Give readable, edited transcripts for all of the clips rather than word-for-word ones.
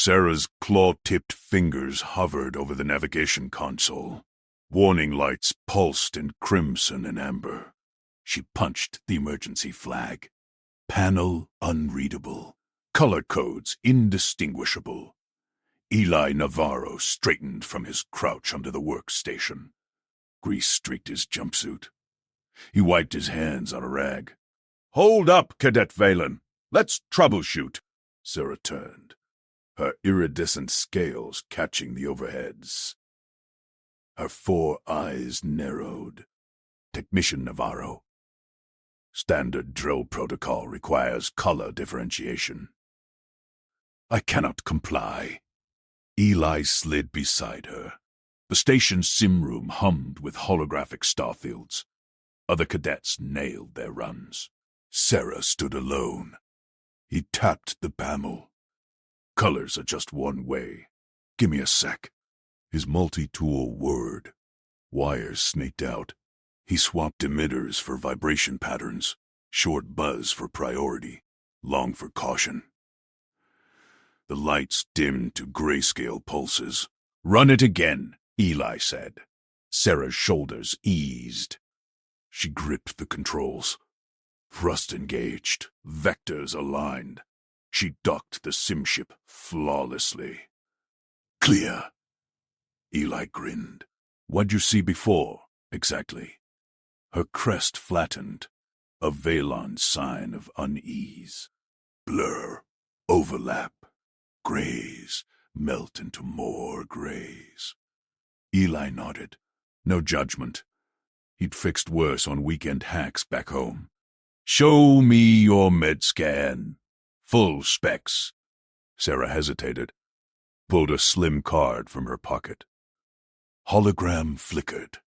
Sarah's claw-tipped fingers hovered over the navigation console. Warning lights pulsed in crimson and amber. She punched the emergency flag. Panel unreadable. Color codes indistinguishable. Eli Navarro straightened from his crouch under the workstation. Grease streaked his jumpsuit. He wiped his hands on a rag. "Hold up, Cadet Valen. Let's troubleshoot." Sarah turned, her iridescent scales catching the overheads. Her 4 eyes narrowed. "Technician Navarro. Standard drill protocol requires color differentiation." "I cannot comply." Eli slid beside her. The station's sim room hummed with holographic starfields. Other cadets nailed their runs. Sarah stood alone. He tapped the panel. "Colors are just one way. Give me a sec." His multi-tool whirred. Wires snaked out. He swapped emitters for vibration patterns, short buzz for priority, long for caution. The lights dimmed to grayscale pulses. "Run it again," Eli said. Sarah's shoulders eased. She gripped the controls. Thrust engaged, vectors aligned. She docked the simship flawlessly. "Clear." Eli grinned. "What'd you see before, exactly?" Her crest flattened, a Valon sign of unease. Blur, overlap, grays melt into more grays. Eli nodded. No judgment. He'd fixed worse on weekend hacks back home. "Show me your med scan. Full specs." Sarah hesitated, pulled a slim card from her pocket. Hologram flickered.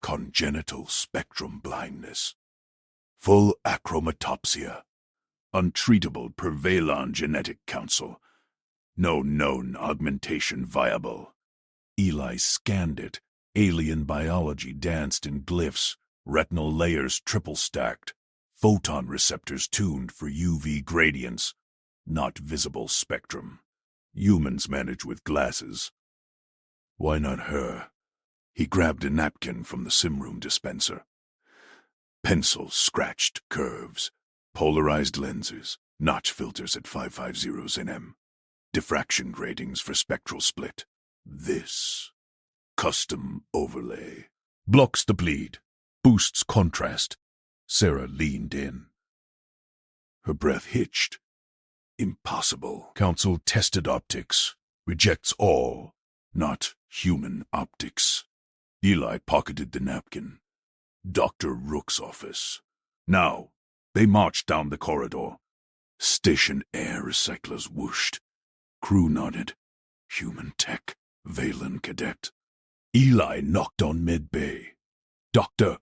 Congenital spectrum blindness. Full achromatopsia. Untreatable per Valon Genetic Council. No known augmentation viable. Eli scanned it. Alien biology danced in glyphs, retinal layers triple stacked, photon receptors tuned for UV gradients, not visible spectrum. Humans manage with glasses. Why not her? He grabbed a napkin from the simroom dispenser. Pencil scratched curves, polarized lenses, notch filters at 550 nm, diffraction gratings for spectral split. This. Custom overlay. Blocks the bleed. Boosts contrast. Sarah leaned in. Her breath hitched. Impossible. Council tested optics. Rejects all. Not human optics. Eli pocketed the napkin. Dr. Rook's office. Now, they marched down the corridor. Station air recyclers whooshed. Crew nodded. Human tech. Valen cadet. Eli knocked on mid-bay. "Doctor."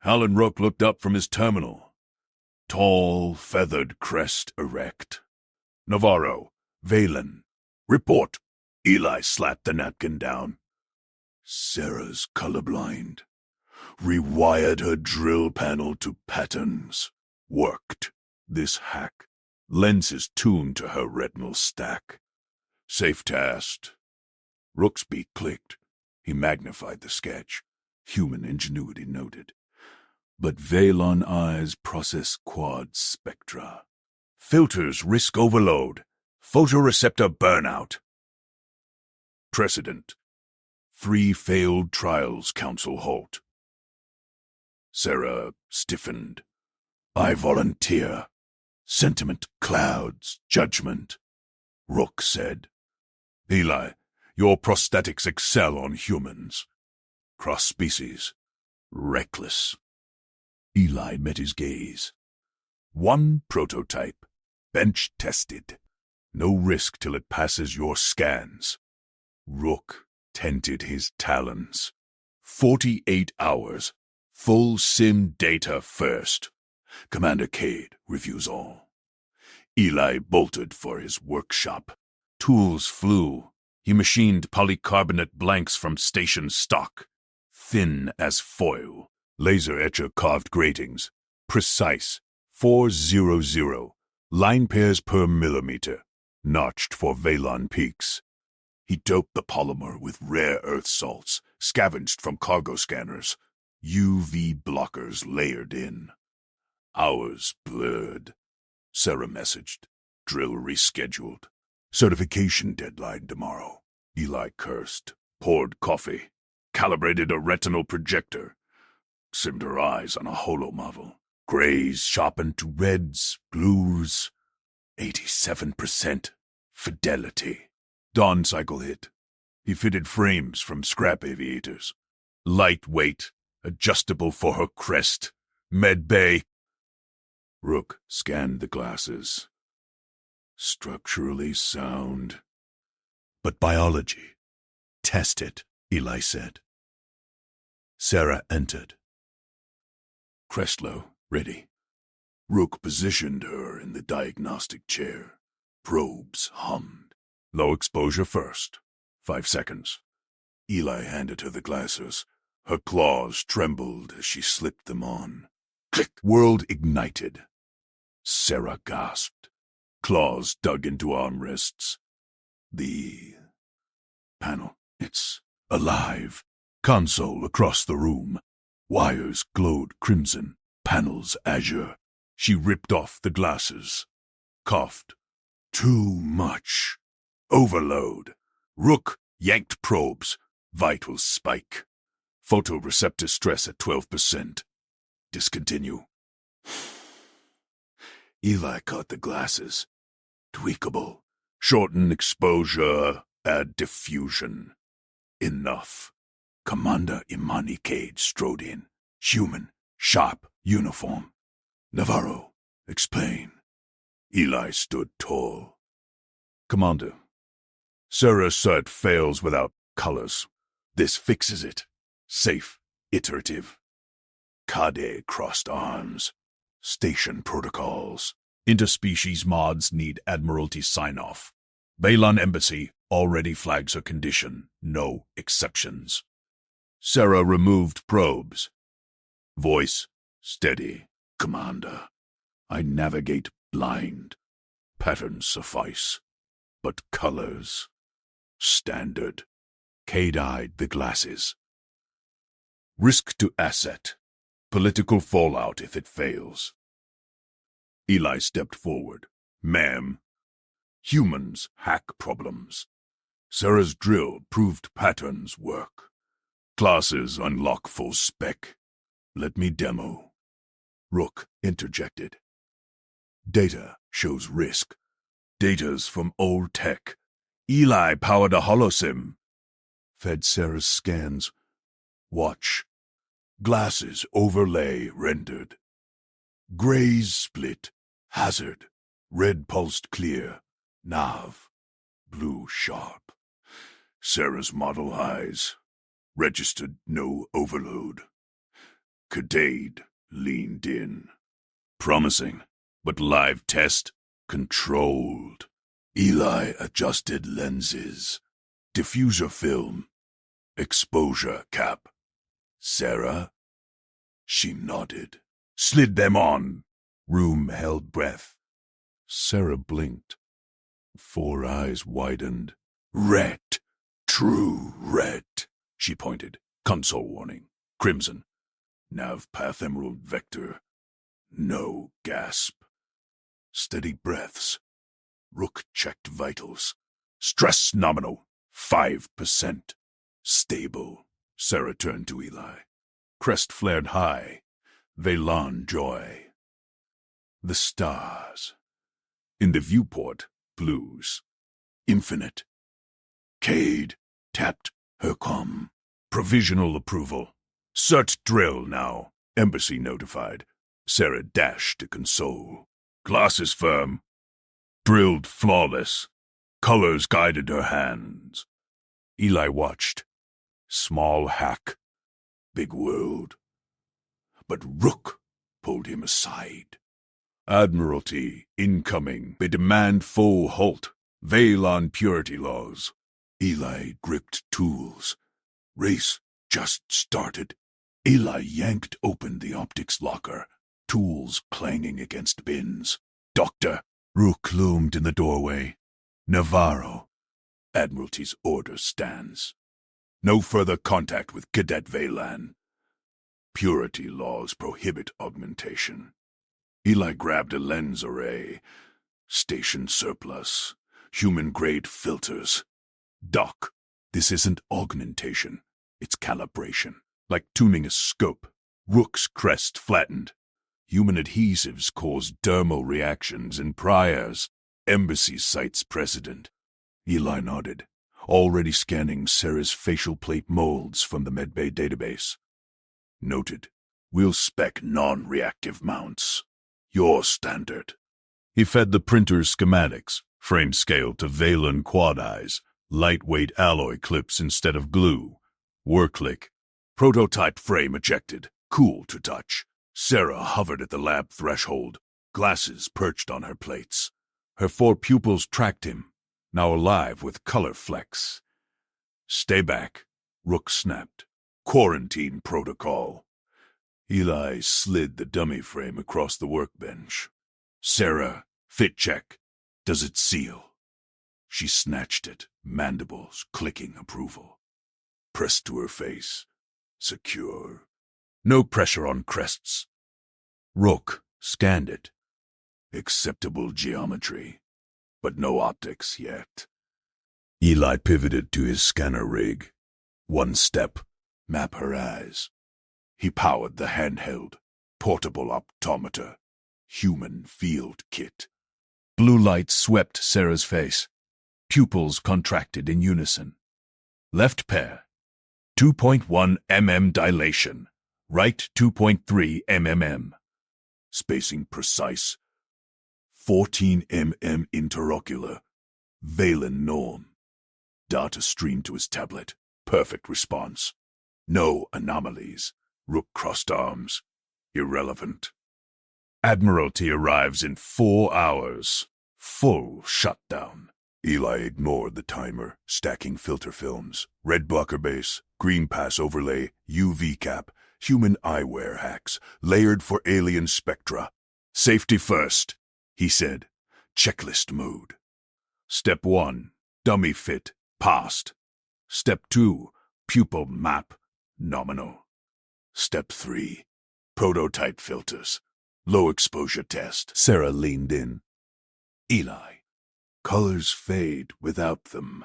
Alan Rook looked up from his terminal. Tall, feathered crest erect. "Navarro. Valen. Report." Eli slapped the napkin down. Sarah's colorblind. Rewired her drill panel to patterns. Worked. This hack. Lenses tuned to her retinal stack. Safe task. Rook's beak clicked. He magnified the sketch. Human ingenuity noted. But Valon eyes process quad spectra. Filters risk overload. Photoreceptor burnout. Precedent. 3 failed trials council halt. Sarah stiffened. "I volunteer." Sentiment clouds judgment. Rook said. "Eli, your prosthetics excel on humans. Cross-species. Reckless." Eli met his gaze. "One prototype. Bench-tested. No risk till it passes your scans." Rook tented his talons. 48 hours. Full sim data first. Commander Cade reviews all. Eli bolted for his workshop. Tools flew. He machined polycarbonate blanks from station stock. Thin as foil. Laser etcher carved gratings. Precise. 400. Line pairs per millimeter. notched for Valon peaks. He doped the polymer with rare earth salts, scavenged from cargo scanners, UV blockers layered in. Hours blurred. Sarah messaged. Drill rescheduled. Certification deadline tomorrow. Eli cursed, poured coffee, calibrated a retinal projector, simmed her eyes on a holo model. Grays sharpened to reds, blues. 87% fidelity. Dawn cycle hit. He fitted frames from scrap aviators. Lightweight, adjustable for her crest. Med bay. Rook scanned the glasses. Structurally sound. But biology. Test it, Eli said. Sarah entered. Crestlow, ready. Rook positioned her in the diagnostic chair. Probes hummed. Low exposure first. 5 seconds. Eli handed her the glasses. Her claws trembled as she slipped them on. Click! World ignited. Sarah gasped. Claws dug into armrests. The panel. It's alive. Console across the room. Wires glowed crimson. Panels azure. She ripped off the glasses. Coughed. Too much. Overload. Rook yanked probes. Vital spike. Photoreceptor stress at 12%. Discontinue. Eli caught the glasses. Tweakable. Shorten exposure. Add diffusion. Enough. Commander Imani Cade strode in. Human. Sharp. Uniform. Navarro, explain. Eli stood tall. Commander, Sarah's cert fails without colors. This fixes it. Safe. Iterative. Kade crossed arms. Station protocols. Interspecies mods need Admiralty sign-off. Valon Embassy already flags her condition. No exceptions. Sarah removed probes. Voice steady. Commander, I navigate blind. Patterns suffice. But colors. Standard. Cade eyed the glasses. Risk to asset. Political fallout if it fails. Eli stepped forward. Ma'am, humans hack problems. Sarah's drill proved patterns work. Classes unlock full spec. Let me demo. Rook interjected. Data shows risk. Data's from old tech. Eli powered a holosim. Fed Sarah's scans. Watch. Glasses overlay rendered. Grays split. Hazard. Red pulsed clear. Nav. Blue sharp. Sarah's model eyes. Registered no overload. Cadade leaned in. Promising, but live test controlled. Eli adjusted lenses. Diffuser film. Exposure cap. Sarah? She nodded. Slid them on. Room held breath. Sarah blinked. 4 eyes widened. Red. True red. She pointed. Console warning. Crimson. Nav path emerald vector. No gasp. Steady breaths. Rook checked vitals. Stress nominal. 5%. Stable. Sarah turned to Eli. Crest flared high. Valon joy. The stars. In the viewport, blues. Infinite. Cade tapped her comm. Provisional approval. Cert drill now. Embassy notified. Sarah dashed to console. Glasses firm. Drilled flawless. Colors guided her hands. Eli watched. Small hack. Big world. But Rook pulled him aside. Admiralty incoming. They demand full halt. Valon purity laws. Eli gripped tools. Race just started. Eli yanked open the optics locker. Tools clanging against bins. Doctor. Rook loomed in the doorway. Navarro, Admiralty's order stands. No further contact with Cadet Veylan. Purity laws prohibit augmentation. Eli grabbed a lens array. Station surplus. Human-grade filters. Doc, this isn't augmentation. It's calibration. Like tuning a scope. Rook's crest flattened. Human adhesives cause dermal reactions in priors. Embassy cites precedent. Eli nodded, already scanning Sarah's facial plate molds from the medbay database. Noted. We'll spec non-reactive mounts. Your standard. He fed the printer's schematics, frame scale to Veylan quad eyes, lightweight alloy clips instead of glue. Work-click. Prototype frame ejected, cool to touch. Sarah hovered at the lab threshold, glasses perched on her plates. Her 4 pupils tracked him, now alive with color flecks. Stay back, Rook snapped. Quarantine protocol. Eli slid the dummy frame across the workbench. Sarah, fit check. Does it seal? She snatched it, mandibles clicking approval. Pressed to her face. Secure. No pressure on crests. Rook scanned it. Acceptable geometry, but no optics yet. Eli pivoted to his scanner rig. 1 step, map her eyes. He powered the handheld, portable optometer, human field kit. Blue light swept Sarah's face. Pupils contracted in unison. Left pair, 2.1 mm dilation. Right 2.3 mm. Spacing precise. 14 mm interocular. Veylan norm. Data streamed to his tablet. Perfect response. No anomalies. Rook crossed arms. Irrelevant. Admiralty arrives in 4 hours. Full shutdown. Eli ignored the timer, stacking filter films. Red blocker base, green pass overlay, UV cap, human eyewear hacks, layered for alien spectra. Safety first, he said. Checklist mode. Step 1, dummy fit, passed. Step 2, pupil map, nominal. Step 3, prototype filters, low exposure test. Sarah leaned in. Eli, colors fade without them.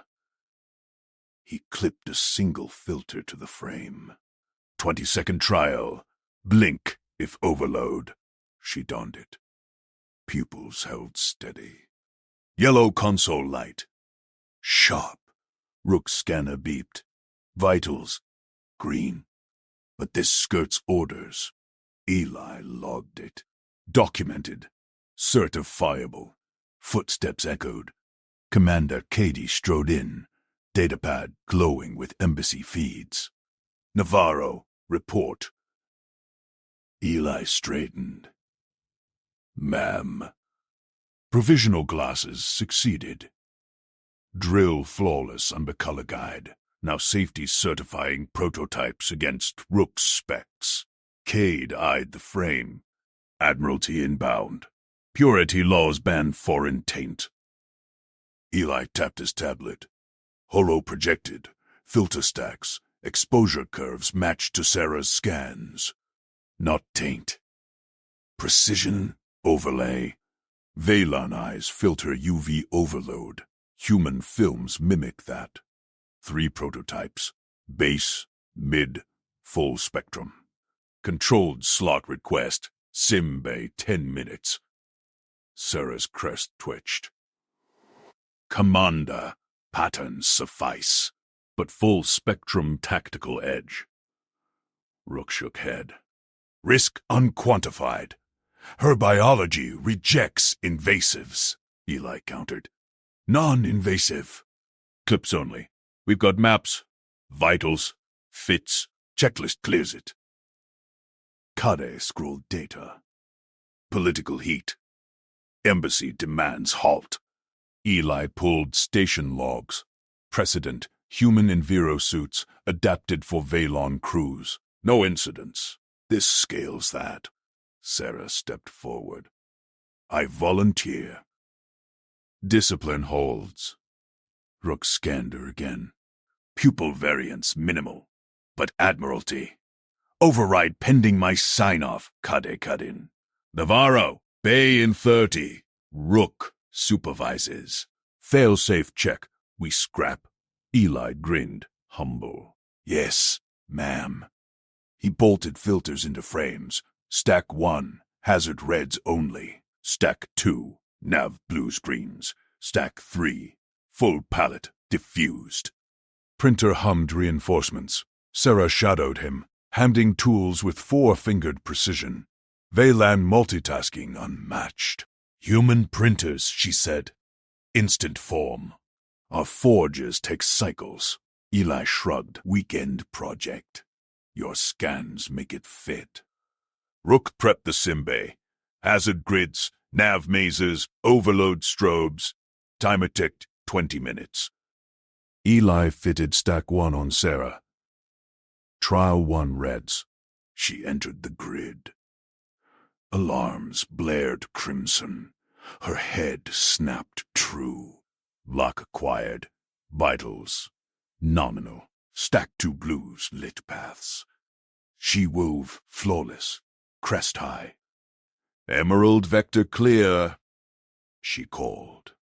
He clipped a single filter to the frame. 20-second trial. Blink if overload. She donned it. Pupils held steady. Yellow console light. Sharp. Rook's scanner beeped. Vitals. Green. But this skirts orders. Eli logged it. Documented. Certifiable. Footsteps echoed. Commander Cady strode in. Datapad glowing with embassy feeds. Navarro, report. Eli straightened. Ma'am. Provisional glasses succeeded. Drill flawless under color guide. Now safety certifying prototypes against Rook's specs. Cade eyed the frame. Admiralty inbound. Purity laws ban foreign taint. Eli tapped his tablet. Holo projected. Filter stacks. Exposure curves matched to Sarah's scans. Not taint. Precision overlay. Veylan eyes filter UV overload. Human films mimic that. 3 prototypes. Base, mid, full spectrum. Controlled slot request. Sim bay 10 minutes. Sarah's crest twitched. Commander, patterns suffice, but full spectrum tactical edge. Rook shook head. Risk unquantified. Her biology rejects invasives, Eli countered. Non-invasive. Clips only. We've got maps, vitals, fits. Checklist clears it. Kade scrolled data. Political heat. Embassy demands halt. Eli pulled station logs. Precedent, human Enviro suits adapted for Veylan crews. No incidents. This scales that. Sarah stepped forward. I volunteer. Discipline holds. Rook scanned her again. Pupil variance minimal, but Admiralty. Override pending my sign-off, Kadin. Navarro, Bay in 30. Rook supervises. Fail-safe check. We scrap. Eli grinned, humble. Yes, ma'am. He bolted filters into frames. Stack 1, hazard reds only. Stack 2, nav blues greens. Stack 3, full palette, diffused. Printer hummed reinforcements. Sarah shadowed him, handing tools with 4-fingered precision. Veylan multitasking unmatched. Human printers, she said. Instant form. Our forges take cycles. Eli shrugged. Weekend project. Your scans make it fit. Rook prepped the simbay. Hazard grids, nav mazes, overload strobes. Timer ticked 20 minutes. Eli fitted stack 1 on Sarah. Trial 1 reds. She entered the grid. Alarms blared crimson. Her head snapped true. Lock acquired. Vitals. Nominal. Stack 2 blues lit paths. She wove flawless. Crest high. Emerald vector clear, she called.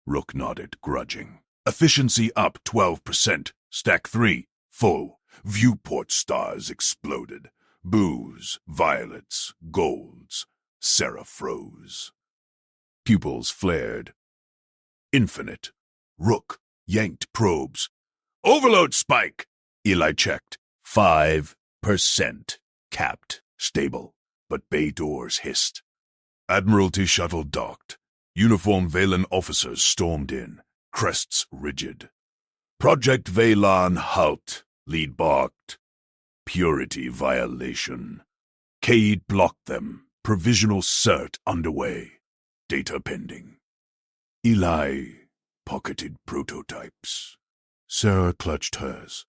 Rook nodded, grudging. Efficiency up 12%. Stack 3, full. Viewport stars exploded. Blues, violets, golds. Sarah froze. Pupils flared. Infinite. Rook yanked probes. Overload spike! Eli checked. 5%. Capped. Stable. But bay doors hissed. Admiralty shuttle docked. Uniformed Veylan officers stormed in, crests rigid. Project Veylan halt, lead barked. Purity violation. Cade blocked them, provisional cert underway. Data pending. Eli pocketed prototypes. Sarah clutched hers.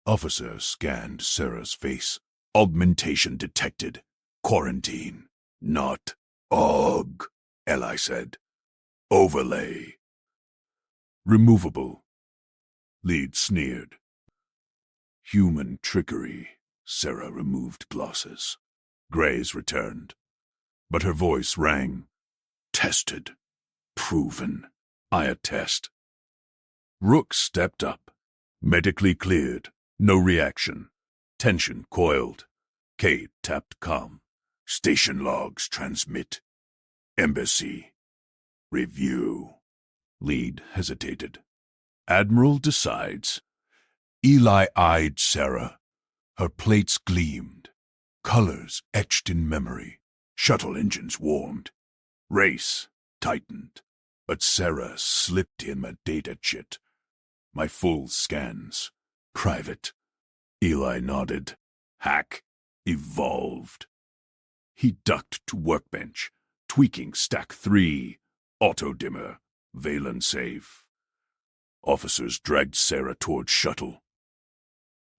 Officer scanned Sarah's face. Augmentation detected. Quarantine. Not aug, Eli said. Overlay. Removable. Lead sneered. Human trickery. Sarah removed glosses. Grays returned. But her voice rang. Tested. Proven. I attest. Rook stepped up. Medically cleared. No reaction. Tension coiled. Cade tapped comm. Station logs transmit. Embassy. Review. Lead hesitated. Admiral decides. Eli eyed Sarah. Her plates gleamed. Colors etched in memory. Shuttle engines warmed. Race tightened. But Sarah slipped him a data chit. My full scans. Private. Eli nodded. Hack. Evolved. He ducked to workbench, tweaking stack 3. Auto dimmer. Veylan safe. Officers dragged Sarah toward shuttle.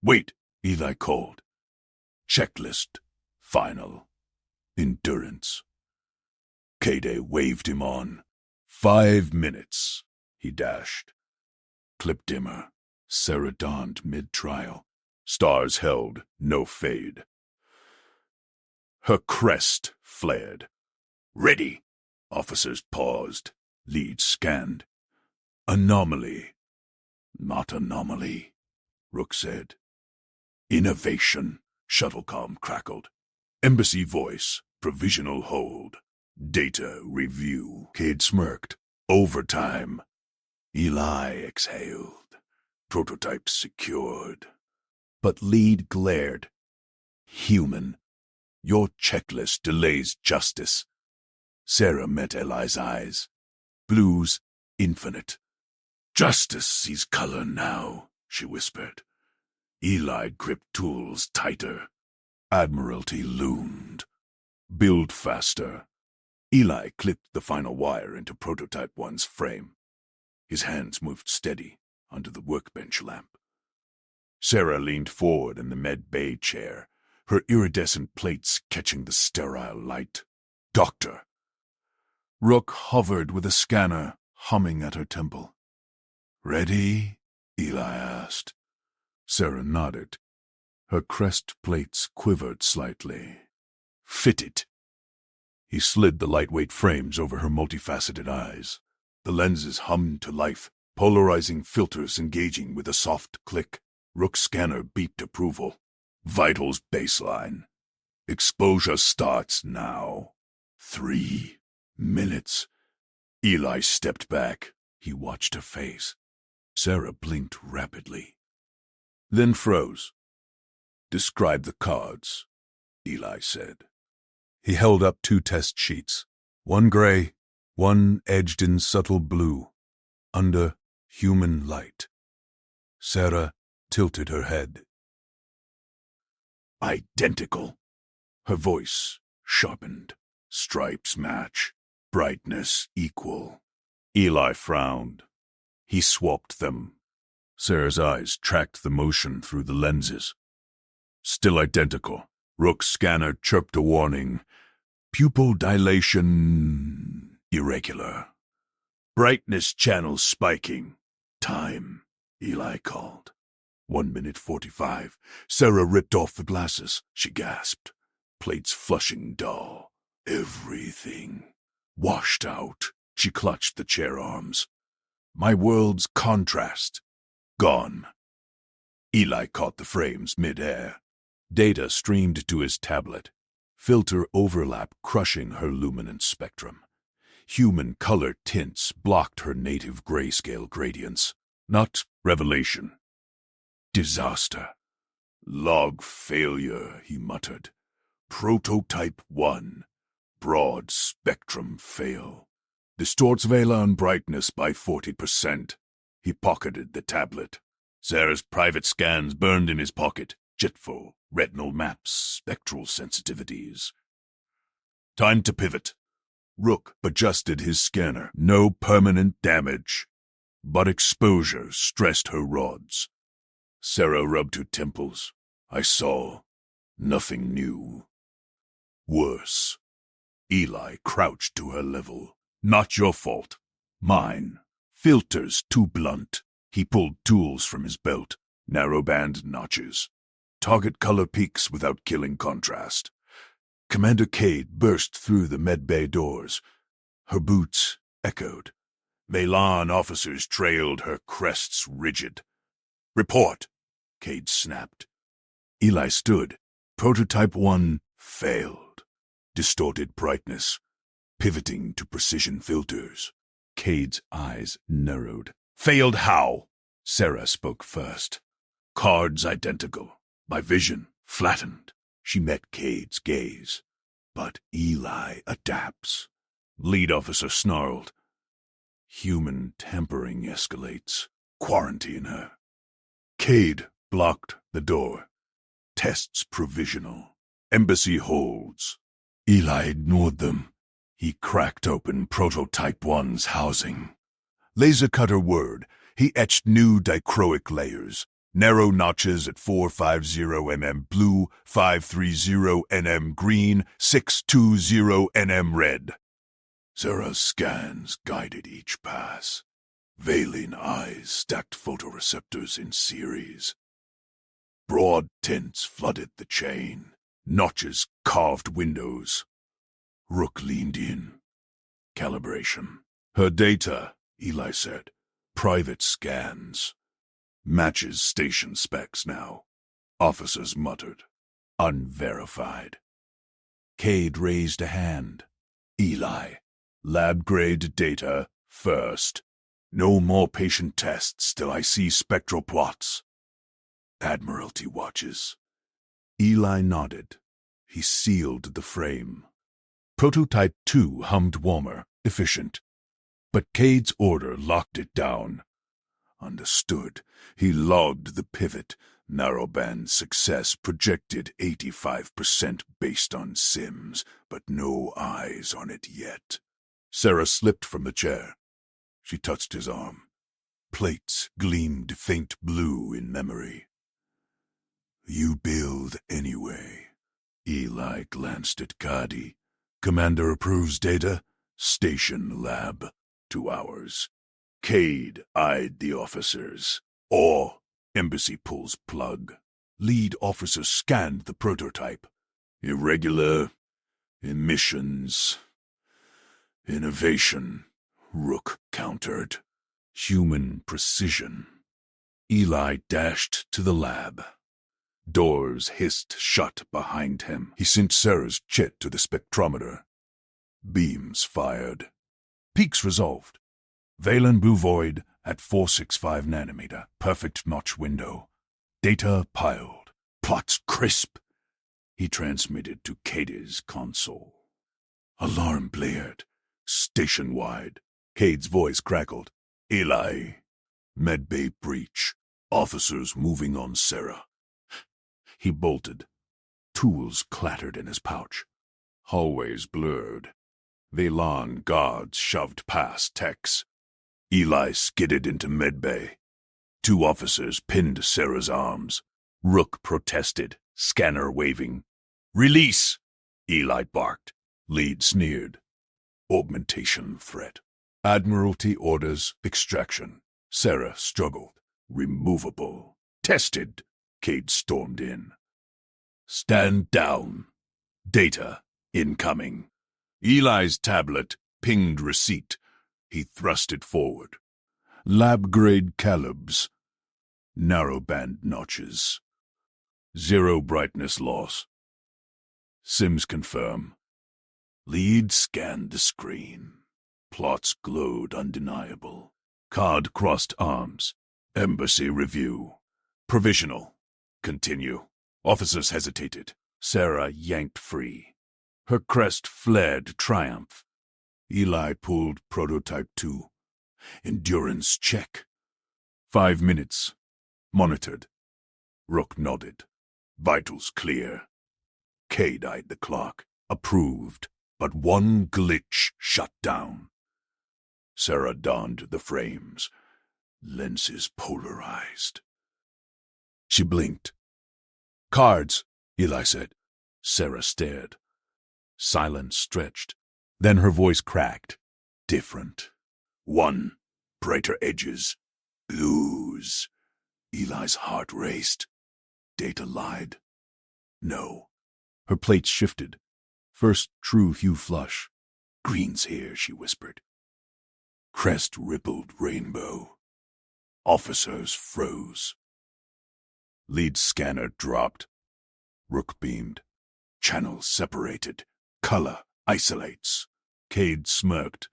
Wait, Eli called. Checklist. Final. Endurance. Cade waved him on. 5 minutes. He dashed. Clip dimmer. Sarah donned mid-trial. Stars held, no fade. Her crest flared. Ready. Officers paused. Lead scanned. Anomaly. Not anomaly, Rook said. Innovation, Shuttlecom crackled. Embassy voice, provisional hold. Data review. Cade smirked. Overtime. Eli exhaled. Prototype secured. But Lead glared. Human. Your checklist delays justice. Sarah met Eli's eyes. Blues infinite. Justice sees color now, she whispered. Eli gripped tools tighter. Admiralty loomed. Build faster. Eli clipped the final wire into Prototype 1's frame. His hands moved steady under the workbench lamp. Sarah leaned forward in the med bay chair, her iridescent plates catching the sterile light. Doctor. Rook hovered with a scanner. humming at her temple. "Ready?" Eli asked. Sarah nodded. Her crest plates quivered slightly. "Fitted." He slid the lightweight frames over her multifaceted eyes. The lenses hummed to life, polarizing filters engaging with a soft click. Rook's scanner beeped approval. "Vitals baseline. Exposure starts now. 3 minutes." Eli stepped back. He watched her face. Sarah blinked rapidly, then froze. "Describe the cards," Eli said. He held up 2 test sheets, one gray, one edged in subtle blue, under human light. Sarah tilted her head. "Identical." Her voice sharpened. "Stripes match. Brightness equal." Eli frowned. He swapped them. Sarah's eyes tracked the motion through the lenses. "Still identical." Rook's scanner chirped a warning. "Pupil dilation irregular. Brightness channels spiking. Time," Eli called. 1:45. Sarah ripped off the glasses. She gasped. Plates flushing dull. Everything washed out. She clutched the chair arms. "My world's contrast. Gone." Eli caught the frames mid-air. Data streamed to his tablet. Filter overlap crushing her luminance spectrum. Human color tints blocked her native grayscale gradients. Not revelation. Disaster. "Log failure," he muttered. "Prototype 1. Broad spectrum fail. Distorts Velan brightness by 40%. He pocketed the tablet. Sarah's private scans burned in his pocket. Jetful, retinal maps, spectral sensitivities. "Time to pivot." Rook adjusted his scanner. No permanent damage, but exposure stressed her rods. Sarah rubbed her temples. "I saw nothing new. Worse." Eli crouched to her level. "Not your fault. Mine. Filters too blunt." He pulled tools from his belt. Narrowband notches. Target color peaks without killing contrast. Commander Cade burst through the medbay doors. Her boots echoed. Velan officers trailed, her crests rigid. "Report," Cade snapped. Eli stood. Prototype 1 failed. Distorted brightness. Pivoting to precision filters. Cade's eyes narrowed. "Failed how?" Sarah spoke first. "Cards identical. My vision flattened." She met Cade's gaze. "But Eli adapts." Lead officer snarled. "Human tampering escalates. Quarantine her." Cade blocked the door. "Tests provisional. Embassy holds." Eli ignored them. He cracked open Prototype 1's housing. Laser cutter word. He etched new dichroic layers. Narrow notches at 450 mm blue, 530 nm green, 620 nm red. Sarah's scans guided each pass. Veiling eyes stacked photoreceptors in series. Broad tints flooded the chain. Notches carved windows. Rook leaned in. "Calibration." "Her data," Eli said. "Private scans. Matches station specs now." Officers muttered. "Unverified." Cade raised a hand. "Eli, lab-grade data first. No more patient tests till I see spectral plots." "Admiralty watches." Eli nodded. He sealed the frame. Prototype 2 hummed warmer, efficient. But Cade's order locked it down. Understood. He logged the pivot. Narrowband success projected 85% based on sims, but no eyes on it yet. Sarah slipped from the chair. She touched his arm. Plates gleamed faint blue in memory. "You build anyway." Eli glanced at Kadi. "Commander approves data. Station lab. 2 hours." Cade eyed the officers. Or embassy pulls plug. Lead officer scanned the prototype. Irregular emissions. Innovation, Rook countered. Human precision. Eli dashed to the lab. Doors hissed shut behind him. He sent Sarah's jet to the spectrometer. Beams fired. Peaks resolved. Valen blue void at 465 nanometer. Perfect notch window. Data piled. Plots crisp. He transmitted to Cade's console. Alarm blared. Station-wide. Cade's voice crackled. Eli. Medbay breach. Officers moving on Sarah. He bolted. Tools clattered in his pouch. Hallways blurred. Velan guards shoved past techs. Eli skidded into medbay. 2 officers pinned Sarah's arms. Rook protested, scanner waving. Release! Eli barked. Lead sneered. Augmentation threat. Admiralty orders extraction. Sarah struggled. Removable. Tested. Cade stormed in. Stand down. Data incoming. Eli's tablet pinged receipt. He thrust it forward. Lab-grade calibs. Narrowband notches. 0 brightness loss. Sims confirm. Lead scanned the screen. Plots glowed undeniable. Card crossed arms. Embassy review. Provisional. Continue. Officers hesitated. Sarah yanked free. Her crest flared triumph. Eli pulled prototype 2. Endurance check. 5 minutes. Monitored. Rook nodded. Vitals clear. Cade eyed the clock. Approved. But one glitch shut down. Sarah donned the frames. Lenses polarized. She blinked. Cards, Eli said. Sarah stared. Silence stretched. Then her voice cracked. Different. 1. Brighter edges. Blues. Eli's heart raced. Data lied. No. Her plates shifted. First true hue flush. Green's here, she whispered. Crest rippled rainbow. Officers froze. Lead scanner dropped. Rook beamed. Channels separated. Color isolates. Cade smirked.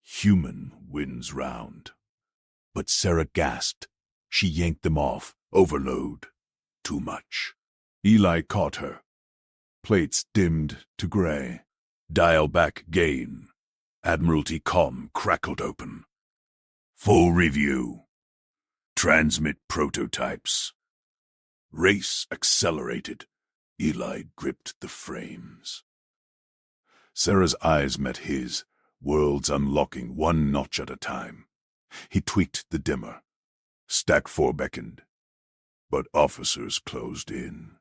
Human wins round. But Sarah gasped. She yanked them off. Overload. Too much. Eli caught her. Plates dimmed to gray. Dial back gain. Admiralty comm crackled open. Full review. Transmit prototypes. Race accelerated. Eli gripped the frames. Sarah's eyes met his, worlds unlocking 1 notch at a time. He tweaked the dimmer. Stack 4 beckoned. But officers closed in.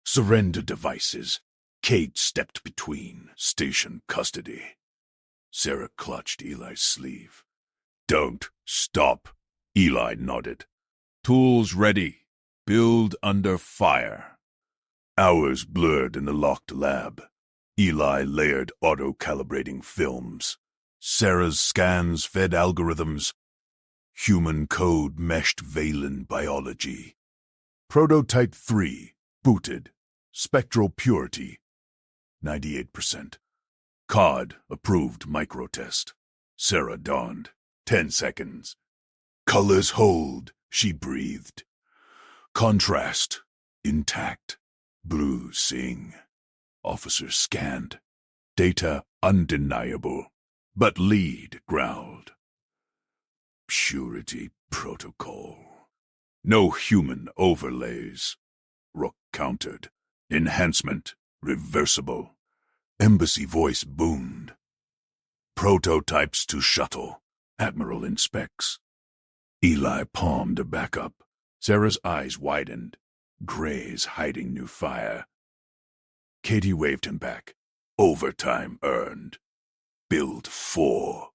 Surrender devices. Cade stepped between. Station custody. Sarah clutched Eli's sleeve. Don't stop. Eli nodded. Tools ready. Build under fire. Hours blurred in the locked lab. Eli layered auto-calibrating films. Sarah's scans fed algorithms. Human code meshed Valen biology. Prototype 3, booted. Spectral purity, 98%. COD approved microtest. Sarah dawned. 10 seconds. Colors hold, she breathed. Contrast, intact. Blue sing. Officers scanned. Data undeniable. But lead growled. Purity protocol. No human overlays. Rook countered. Enhancement. Reversible. Embassy voice boomed. Prototypes to shuttle. Admiral inspects. Eli palmed a backup. Sarah's eyes widened. Grays hiding new fire. Katie waved him back. Overtime earned. Build 4.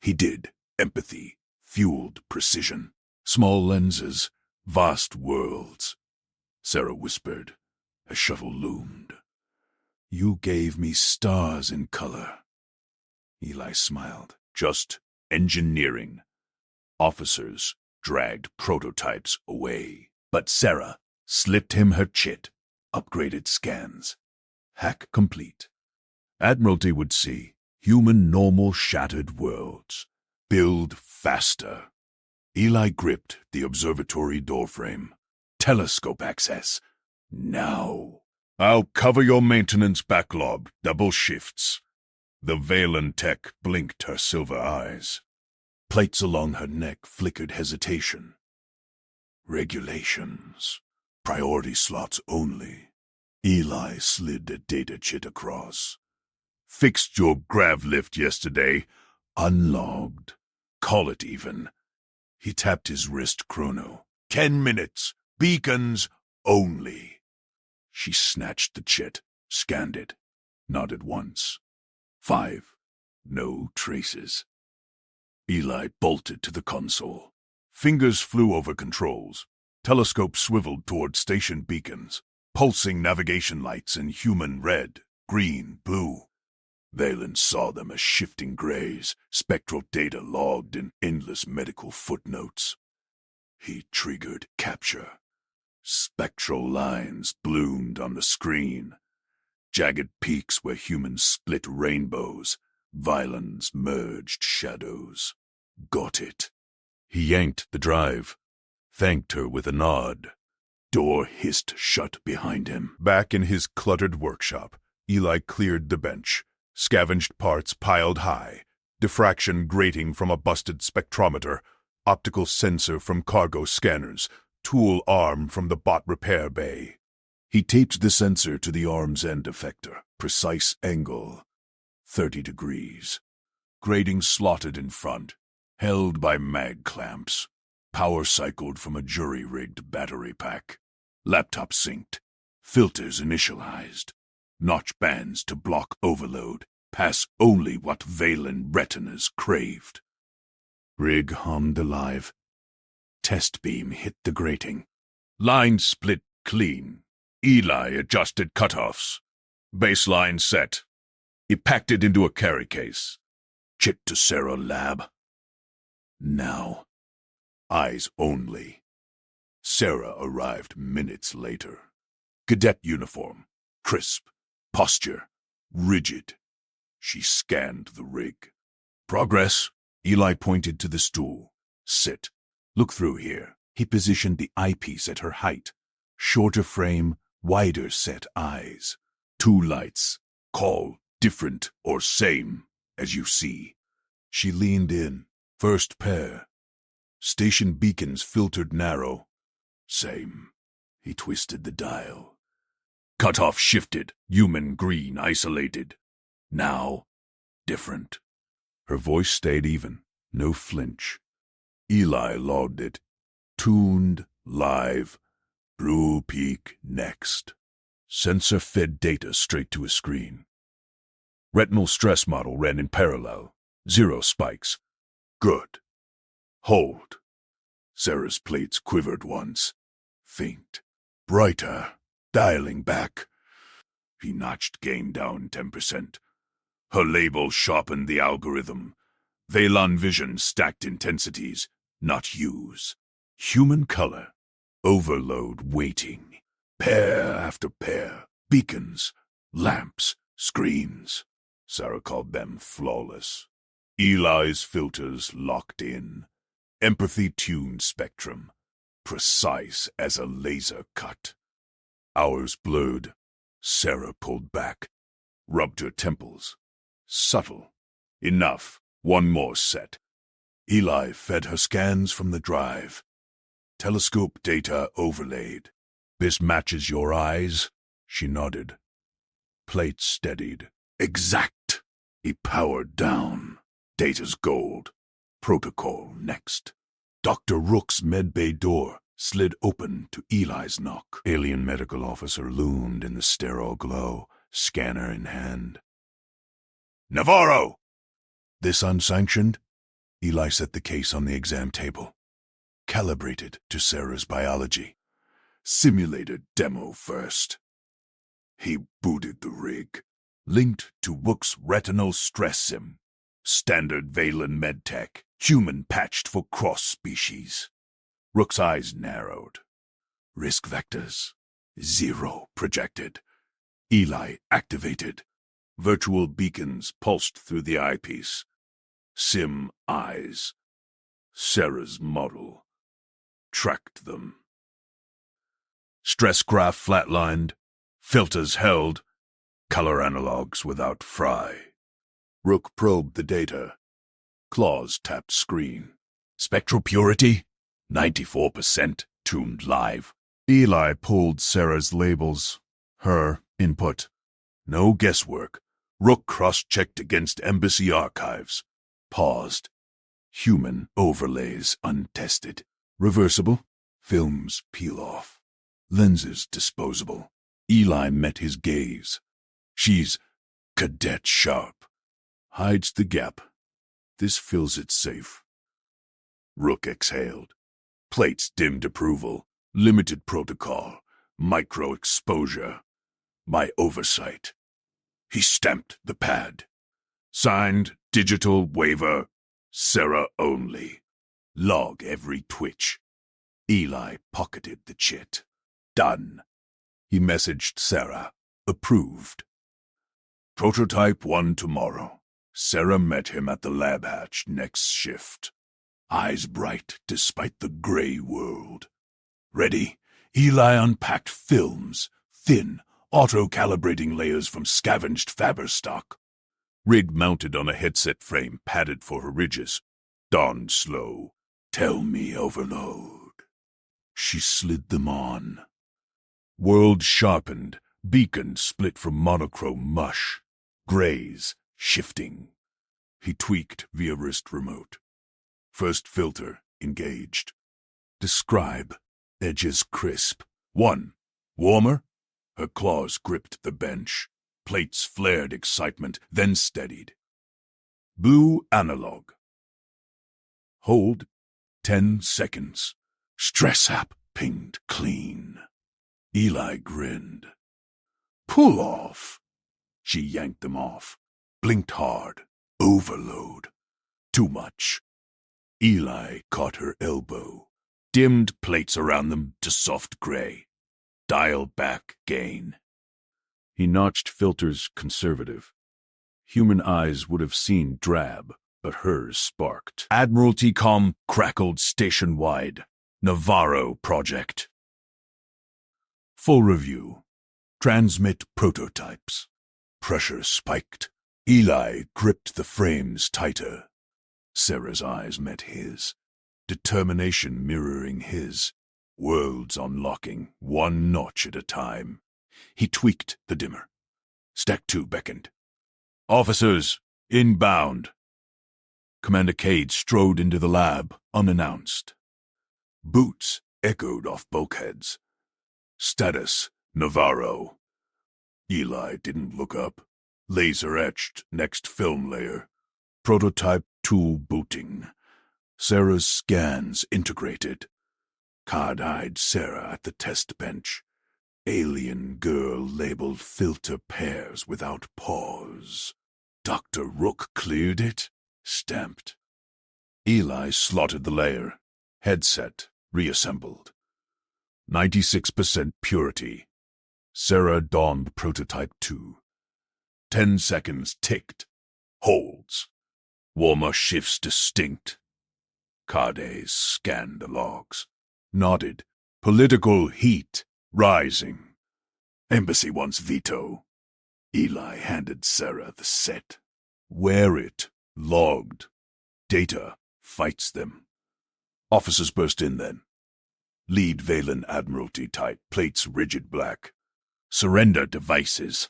He did. Empathy fueled precision. Small lenses, vast worlds. Sarah whispered, as shuttle loomed. You gave me stars in color. Eli smiled. Just engineering. Officers dragged prototypes away. But Sarah slipped him her chit. Upgraded scans. Hack complete. Admiralty would see. Human normal shattered worlds. Build faster. Eli gripped the observatory doorframe. Telescope access. Now. I'll cover your maintenance backlog, double shifts. The Valen tech blinked her silver eyes. Plates along her neck flickered hesitation. Regulations. Priority slots only. Eli slid a data chit across. Fixed your grav lift yesterday. Unlogged. Call it even. He tapped his wrist chrono. 10 minutes. Beacons only. She snatched the chit, scanned it, nodded once. 5. No traces. Eli bolted to the console. Fingers flew over controls. Telescope swiveled toward station beacons, pulsing navigation lights in human red, green, blue. Valen saw them as shifting grays, spectral data logged in endless medical footnotes. He triggered capture. Spectral lines bloomed on the screen. Jagged peaks where humans split rainbows, Vylan's merged shadows. Got it. He yanked the drive, thanked her with a nod. Door hissed shut behind him. Back in his cluttered workshop, Eli cleared the bench, scavenged parts piled high, diffraction grating from a busted spectrometer, optical sensor from cargo scanners, tool arm from the bot repair bay. He taped the sensor to the arm's end effector, precise angle, 30 degrees. Grating slotted in front, held by mag clamps. Power cycled from a jury-rigged battery pack. Laptop synced. Filters initialized. Notch bands to block overload. Pass only what Valen retinas craved. Rig hummed alive. Test beam hit the grating. Line split clean. Eli adjusted cutoffs. Baseline set. He packed it into a carry case. Chit to Sarah lab. Now. Eyes only. Sarah arrived minutes later. Cadet uniform. Crisp. Posture. Rigid. She scanned the rig. Progress. Eli pointed to the stool. Sit. Look through here. He positioned the eyepiece at her height. Shorter frame, wider set eyes. 2 lights. Call different or same, as you see. She leaned in. First pair. Station beacons filtered narrow. Same. He twisted the dial. Cutoff shifted. Human green isolated. Now, different. Her voice stayed even. No flinch. Eli logged it. Tuned, live. Blue peak next. Sensor fed data straight to a screen. Retinal stress model ran in parallel. 0 spikes. Good. Hold. Sarah's plates quivered once. Faint. Brighter. Dialing back. He notched gain down 10%. Her label sharpened the algorithm. Valen vision stacked intensities, not hues. Human color. Overload waiting. Pair after pair. Beacons. Lamps. Screens. Sarah called them flawless. Eli's filters locked in. Empathy-tuned spectrum. Precise as a laser cut. Hours blurred. Sarah pulled back. Rubbed her temples. Subtle. Enough. One more set. Eli fed her scans from the drive. Telescope data overlaid. This matches your eyes? She nodded. Plate steadied. Exact. He powered down. Data's gold. Protocol next. Dr. Rook's medbay door slid open to Eli's knock. Alien medical officer loomed in the sterile glow, scanner in hand. Navarro! This unsanctioned? Eli set the case on the exam table. Calibrated to Sarah's biology. Simulator demo first. He booted the rig. Linked to Wook's retinal stress sim. Standard Valen medtech. Human patched for cross-species. Rook's eyes narrowed. Risk vectors. 0 projected. Eli activated. Virtual beacons pulsed through the eyepiece. Sim eyes. Sarah's model. Tracked them. Stress graph flatlined. Filters held. Color analogs without fry. Rook probed the data. Claws tapped screen. Spectral purity? 94%. Tuned live. Eli pulled Sarah's labels. Her input. No guesswork. Rook cross-checked against embassy archives. Paused. Human overlays untested. Reversible. Films peel off. Lenses disposable. Eli met his gaze. She's cadet sharp. Hides the gap. This fills it safe. Rook exhaled. Plates dimmed approval. Limited protocol. Micro exposure. My oversight. He stamped the pad. Signed, digital waiver. Sarah only. Log every twitch. Eli pocketed the chit. Done. He messaged Sarah. Approved. Prototype 1 tomorrow. Sarah met him at the lab hatch next shift. Eyes bright despite the gray world. Ready? Eli unpacked films. Thin, auto-calibrating layers from scavenged faber stock. Rig mounted on a headset frame padded for her ridges. Dawned slow. Tell me, overload. She slid them on. World sharpened. Beacon split from monochrome mush. Grays, shifting. He tweaked via wrist remote. First filter, engaged. Describe. Edges crisp. 1. Warmer? Her claws gripped the bench. Plates flared excitement, then steadied. Blue analog. Hold. 10 seconds. Stress app pinged clean. Eli grinned. Pull off. She yanked them off. Blinked hard. Overload. Too much. Eli caught her elbow. Dimmed plates around them to soft gray. Dial back gain. He notched filters conservative. Human eyes would have seen drab, but hers sparked. Admiralty comm crackled station-wide. Navarro project. Full review. Transmit prototypes. Pressure spiked. Eli gripped the frames tighter. Sarah's eyes met his. Determination mirroring his. Worlds unlocking, one notch at a time. He tweaked the dimmer. Stack 2 beckoned. Officers, inbound. Commander Cade strode into the lab, unannounced. Boots echoed off bulkheads. Status, Navarro. Eli didn't look up. Laser-etched, next film layer. Prototype tool booting. Sarah's scans integrated. Card-eyed Sarah at the test bench. Alien girl labeled filter pairs without pause. Dr. Rook cleared it. Stamped. Eli slotted the layer. Headset reassembled. 96% purity. Sarah donned prototype 2. 10 seconds ticked. Holds. Warmer shifts distinct. Cade scanned the logs. Nodded. Political heat rising. Embassy wants veto. Eli handed Sarah the set. Wear it. Logged. Data fights them. Officers burst in then. Lead Valen Admiralty type, plates rigid black. Surrender devices.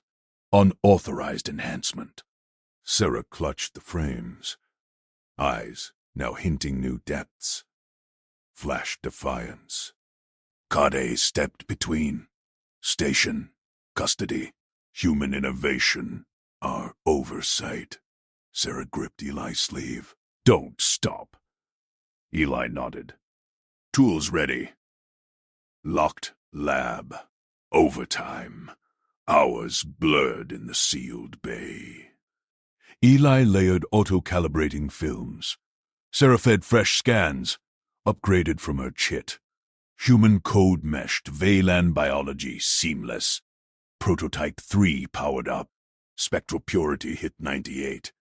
Unauthorized enhancement. Sarah clutched the frames. Eyes now hinting new depths. Flashed defiance. Cade stepped between. Station, custody, human innovation, our oversight. Sarah gripped Eli's sleeve. Don't stop. Eli nodded. Tools ready. Locked lab. Overtime. Hours blurred in the sealed bay. Eli layered auto-calibrating films. Sarah fed fresh scans, upgraded from her chit. Human code meshed, Veylan biology seamless. Prototype 3 powered up. Spectral purity hit 98.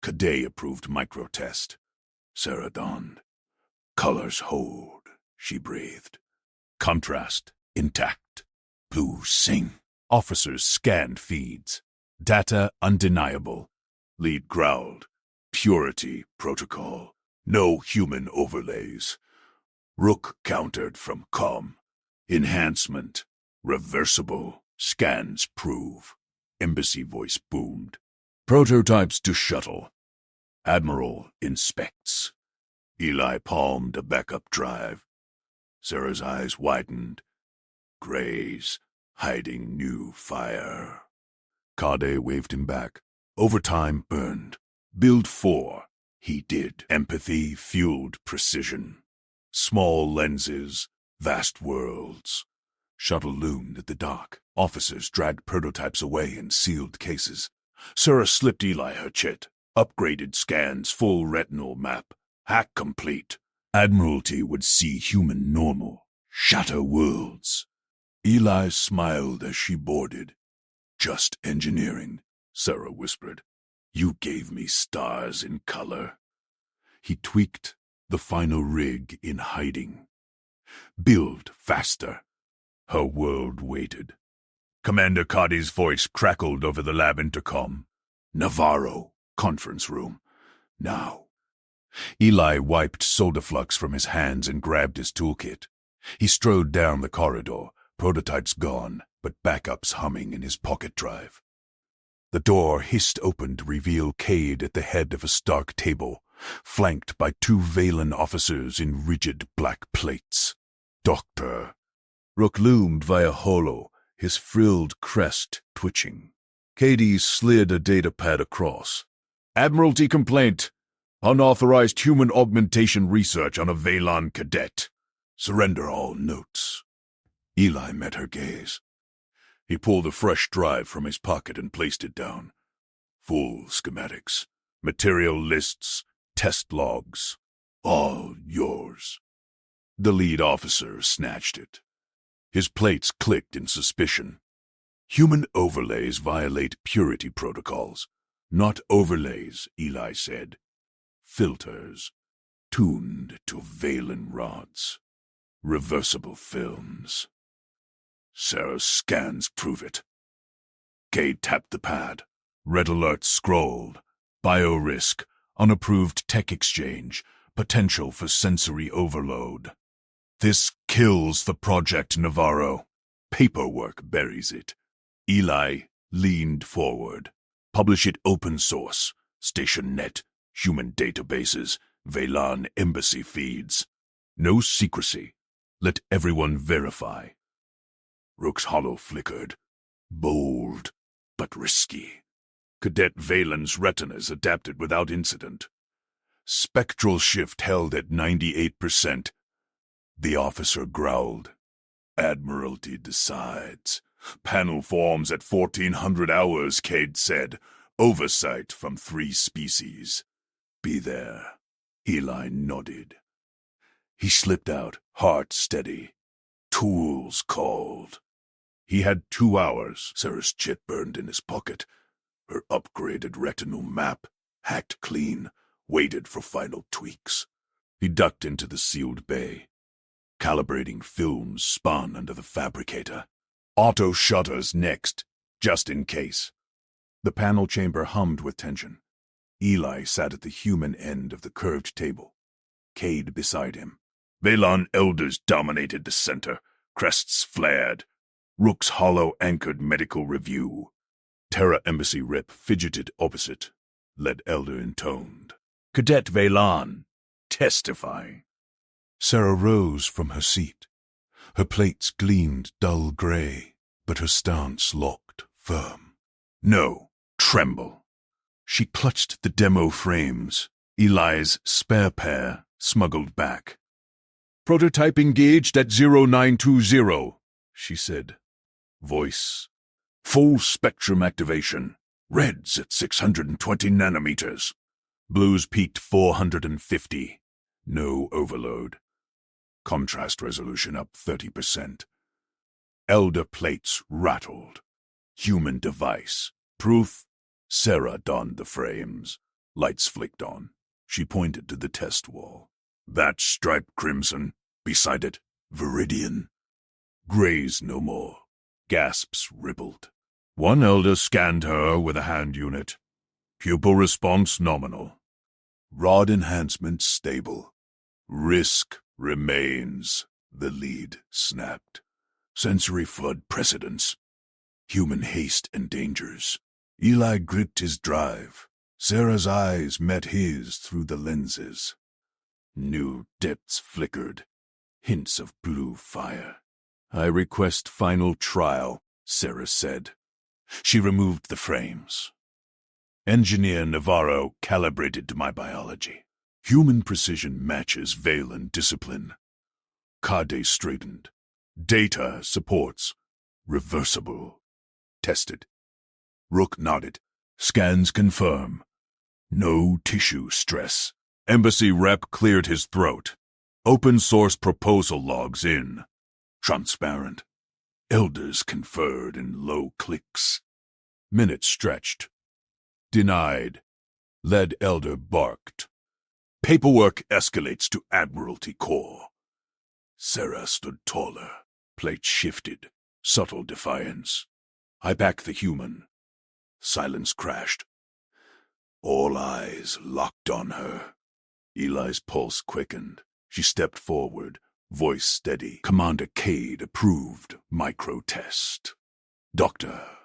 Cadet approved microtest. Sarah donned. Colors hold, she breathed. Contrast intact. Blue sing. Officers scanned feeds. Data undeniable. Lead growled. Purity protocol. No human overlays. Rook countered from comm. Enhancement. Reversible. Scans prove. Embassy voice boomed. Prototypes to shuttle. Admiral inspects. Eli palmed a backup drive. Sarah's eyes widened. Grays, hiding new fire. Kade waved him back. Overtime earned. Build 4. He did. Empathy fueled precision. Small lenses, vast worlds. Shuttle loomed at the dock. Officers dragged prototypes away in sealed cases. Sarah slipped Eli her chit. Upgraded scans, full retinal map. Hack complete. Admiralty would see human normal. Shatter worlds. Eli smiled as she boarded. Just engineering, Sarah whispered. You gave me stars in color. He tweaked the final rig in hiding. Build faster. Her world waited. Commander Kade's voice crackled over the lab intercom. Navarro, conference room. Now. Eli wiped Soldaflux from his hands and grabbed his toolkit. He strode down the corridor, prototypes gone, but backups humming in his pocket drive. The door hissed open to reveal Cade at the head of a stark table, flanked by 2 Veylan officers in rigid black plates. Doctor. Rook loomed via holo, his frilled crest twitching. Cade slid a datapad across. Admiralty complaint. Unauthorized human augmentation research on a Veylan cadet. Surrender all notes. Eli met her gaze. He pulled a fresh drive from his pocket and placed it down. Full schematics, material lists, test logs. All yours. The lead officer snatched it. His plates clicked in suspicion. Human overlays violate purity protocols. Not overlays, Eli said. Filters, tuned to Veylan rods. Reversible films. Sarah's scans prove it. Cade tapped the pad. Red alert scrolled. Biorisk, unapproved tech exchange, potential for sensory overload. This kills the project, Navarro. Paperwork buries it. Eli leaned forward. Publish it open source. Station net, human databases, Veylan embassy feeds. No secrecy. Let everyone verify. Rook's hollow flickered. Bold, but risky. Cadet Veylan's retinas adapted without incident. Spectral shift held at 98%. The officer growled. Admiralty decides. Panel forms at 1400 hours, Cade said. Oversight from 3 species. Be there. Eli nodded. He slipped out, heart steady. Tools called. He had 2 hours. Sarah's chit burned in his pocket. Her upgraded retinal map, hacked clean, waited for final tweaks. He ducked into the sealed bay. Calibrating films spun under the fabricator. Auto shutters next, just in case. The panel chamber hummed with tension. Eli sat at the human end of the curved table. Cade beside him. Veylan elders dominated the center. Crests flared. Rook's hollow anchored medical review. Terra Embassy rep fidgeted opposite. Led elder intoned. Cadet Veylan, testify. Sarah rose from her seat. Her plates gleamed dull gray, but her stance locked firm. No, tremble. She clutched the demo frames. Eli's spare pair smuggled back. "Prototype engaged at 0920, she said. Voice. "Full spectrum activation. Reds at 620 nanometers. Blues peaked 450. No overload. Contrast resolution up 30%. Elder plates rattled. Human device. Proof. Sarah donned the frames. Lights flicked on. She pointed to the test wall. That striped crimson. Beside it, Viridian. Grays no more. Gasps rippled. One elder scanned her with a hand unit. Pupil response nominal. Rod enhancement stable. Risk remains, the lead snapped. Sensory flood precedence. Human haste endangers. Eli gripped his drive. Sarah's eyes met his through the lenses. New depths flickered. Hints of blue fire. "I request final trial," Sarah said. She removed the frames. Engineer Navarro calibrated to my biology. Human precision matches Valen discipline. Kade straightened. Data supports. Reversible. Tested. Rook nodded. Scans confirm. No tissue stress. Embassy rep cleared his throat. Open source proposal logs in. Transparent. Elders conferred in low clicks. Minutes stretched. Denied. Lead elder barked. Paperwork escalates to Admiralty Corps. Sarah stood taller. Plate shifted. Subtle defiance. I backed the human. Silence crashed. All eyes locked on her. Eli's pulse quickened. She stepped forward, voice steady. Commander Cade approved micro-test. Doctor.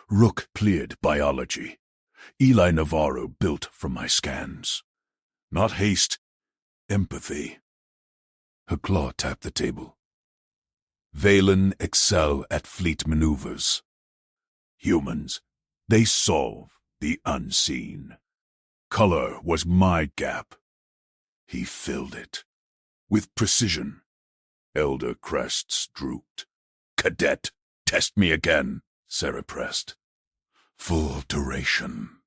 Rook cleared biology. Eli Navarro built from my scans. Not haste, empathy. Her claw tapped the table. Valen excel at fleet maneuvers. Humans, they solve the unseen. Color was my gap. He filled it. With precision. Elder crests drooped. Cadet, test me again, Sarah pressed. Full duration.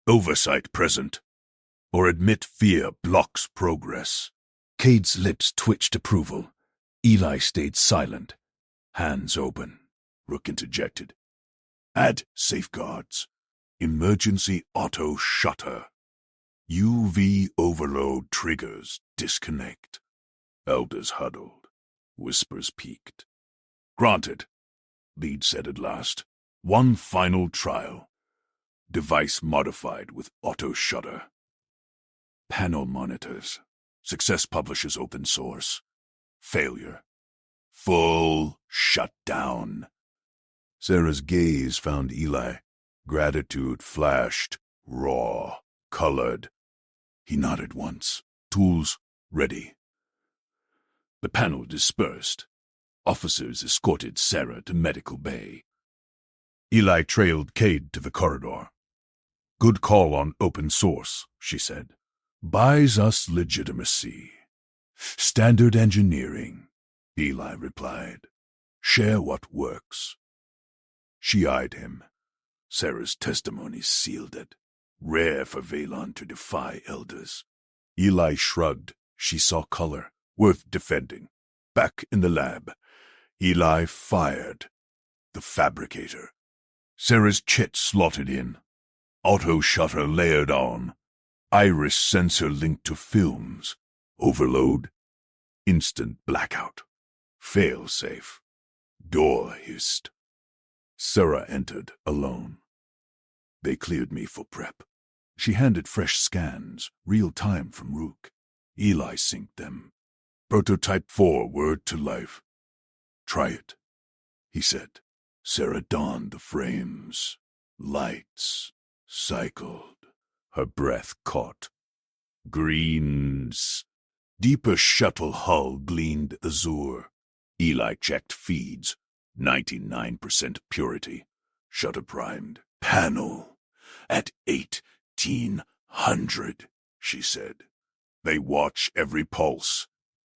Oversight present. Or admit fear blocks progress. Cade's lips twitched approval. Eli stayed silent. Hands open. Rook interjected. Add safeguards. Emergency auto shutter. UV overload triggers disconnect. Elders huddled. Whispers peaked. Granted, Lead said at last. One final trial. Device modified with auto shutter. Panel monitors. Success publishes open source. Failure. Full shutdown. Sarah's gaze found Eli. Gratitude flashed, raw, colored. He nodded once. Tools ready. The panel dispersed. Officers escorted Sarah to medical bay. Eli trailed Cade to the corridor. Good call on open source, she said. Buys us legitimacy. Standard engineering, Eli replied. Share what works. She eyed him. Sarah's testimony sealed it. Rare for Valon to defy elders. Eli shrugged. She saw color. Worth defending. Back in the lab. Eli fired. The fabricator. Sarah's chit slotted in. Auto shutter layered on. Iris sensor linked to films. Overload. Instant blackout. Fail-safe. Door hissed. Sarah entered alone. They cleared me for prep. She handed fresh scans, real time from Rook. Eli synced them. Prototype 4 word to life. Try it, he said. Sarah donned the frames. Lights cycled. Her breath caught. Greens. Deeper shuttle hull gleamed azure. Eli checked feeds. 99% purity. Shutter primed. Panel at 1800. she said. They watch every pulse.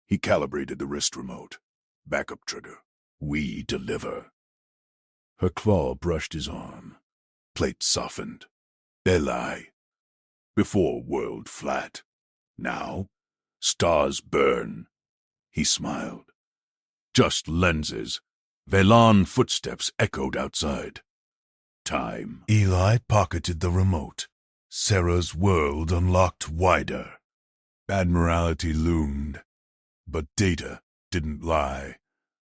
He calibrated the wrist remote. Backup trigger. We deliver. Her claw brushed his arm. Plate softened. Eli. Before world flat. Now, stars burn. He smiled. Just lenses. Velan footsteps echoed outside. Time. Eli pocketed the remote. Sarah's world unlocked wider. Admiralty loomed. But data didn't lie.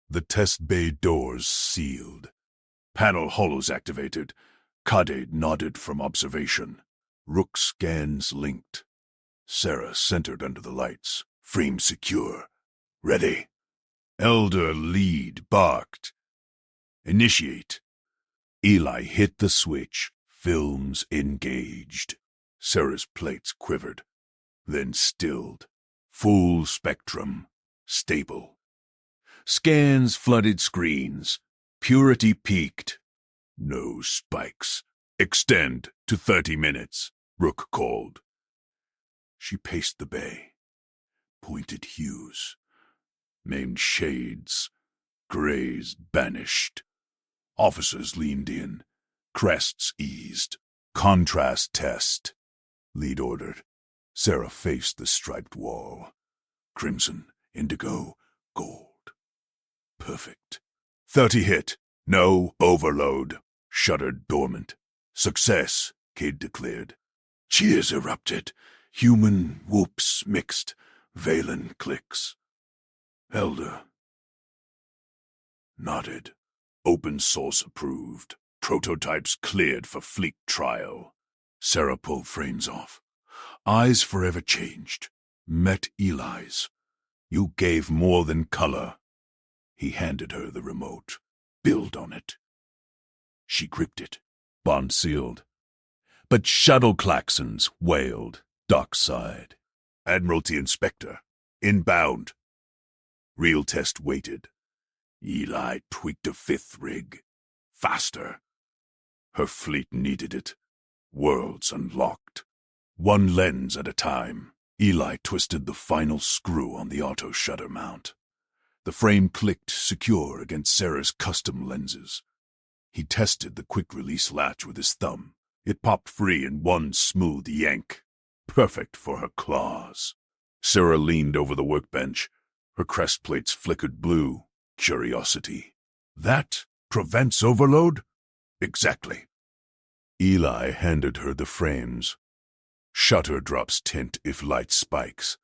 The test bay doors sealed. Panel holos activated. Kade nodded from observation. Rook scans linked. Sarah centered under the lights. Frame secure. Ready. Elder lead barked. Initiate. Eli hit the switch. Films engaged. Sarah's plates quivered, then stilled. Full spectrum. Stable. Scans flooded screens. Purity peaked. No spikes. Extend to 30 minutes, Rook called. She paced the bay. Pointed hues. Named shades. Grays banished. Officers leaned in. Crests eased. Contrast test. Lead ordered. Sarah faced the striped wall. Crimson, indigo, gold. Perfect. 30 hit. No overload. Shuddered dormant. Success, Cade declared. Cheers erupted. Human whoops mixed. Valen clicks. Elder nodded. Open source approved. Prototypes cleared for fleet trial. Sarah pulled frames off. Eyes forever changed. Met Eli's. You gave more than color. He handed her the remote. Build on it. She gripped it. Bond sealed. But shuttle klaxons wailed. Dockside. Admiralty Inspector. Inbound. Real test waited. Eli tweaked a fifth rig. Faster. Her fleet needed it. Worlds unlocked. One lens at a time. Eli twisted the final screw on the auto shutter mount. The frame clicked secure against Sarah's custom lenses. He tested the quick-release latch with his thumb. It popped free in one smooth yank. Perfect for her claws. Sarah leaned over the workbench. Her crest plates flickered blue. Curiosity. That prevents overload? Exactly. Eli handed her the frames. Shutter drops tint if light spikes.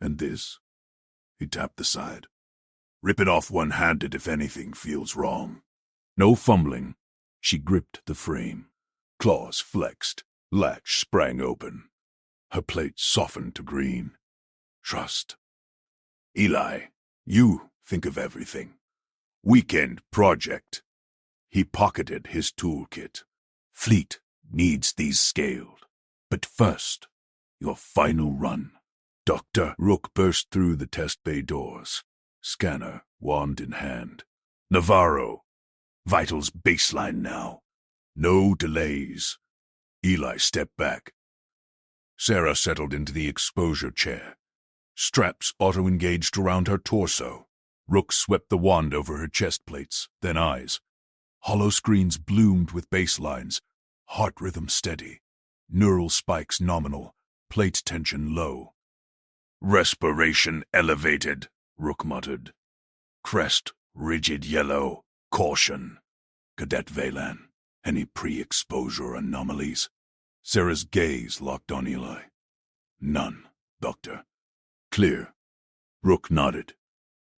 And this? He tapped the side. Rip it off one-handed if anything feels wrong. No fumbling. She gripped the frame. Claws flexed. Latch sprang open. Her plate softened to green. Trust. Eli, you think of everything. Weekend project. He pocketed his toolkit. Fleet needs these scaled. But first, your final run. Dr. Rook burst through the test bay doors. Scanner, wand in hand. Navarro. Vitals baseline now. No delays. Eli stepped back. Sarah settled into the exposure chair. Straps auto-engaged around her torso. Rook swept the wand over her chest plates, then eyes. Hollow screens bloomed with baselines. Heart rhythm steady. Neural spikes nominal. Plate tension low. Respiration elevated, Rook muttered. Crest rigid yellow. Caution. Cadet Velan. Any pre-exposure anomalies? Sarah's gaze locked on Eli. None, Doctor. Clear. Rook nodded.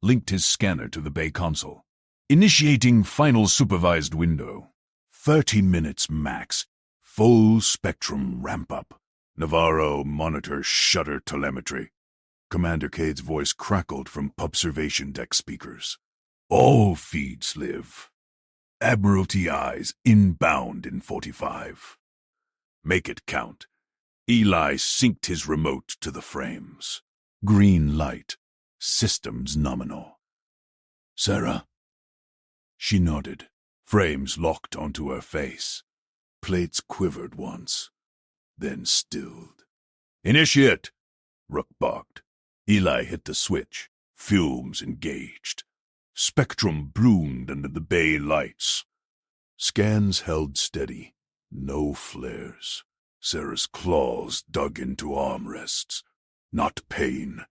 Linked his scanner to the bay console. Initiating final supervised window. 30 minutes max. Full spectrum ramp up. Navarro monitors shutter telemetry. Commander Cade's voice crackled from observation deck speakers. All feeds live. Admiralty eyes inbound in 45. Make it count. Eli synced his remote to the frames. Green light. Systems nominal. Sarah? She nodded. Frames locked onto her face. Plates quivered once, then stilled. Initiate, Rook barked. Eli hit the switch. Fumes engaged. Spectrum bloomed under the bay lights. Scans held steady. No flares. Sarah's claws dug into armrests. Not pain.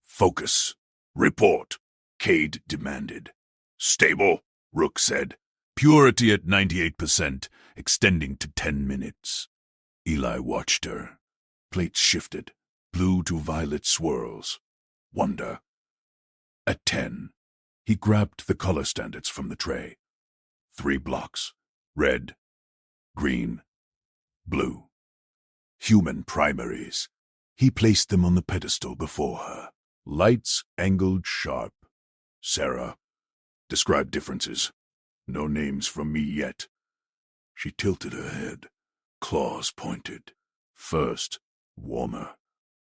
Focus. Report, Cade demanded. Stable, Rook said. Purity at 98%, extending to 10 minutes. Eli watched her. Plates shifted, blue to violet swirls. Wonder. At 10, he grabbed the color standards from the tray. 3 blocks. Red, green, blue. Human primaries. He placed them on the pedestal before her. Lights angled sharp. Sarah. Describe differences. No names from me yet. She tilted her head. Claws pointed. First, warmer.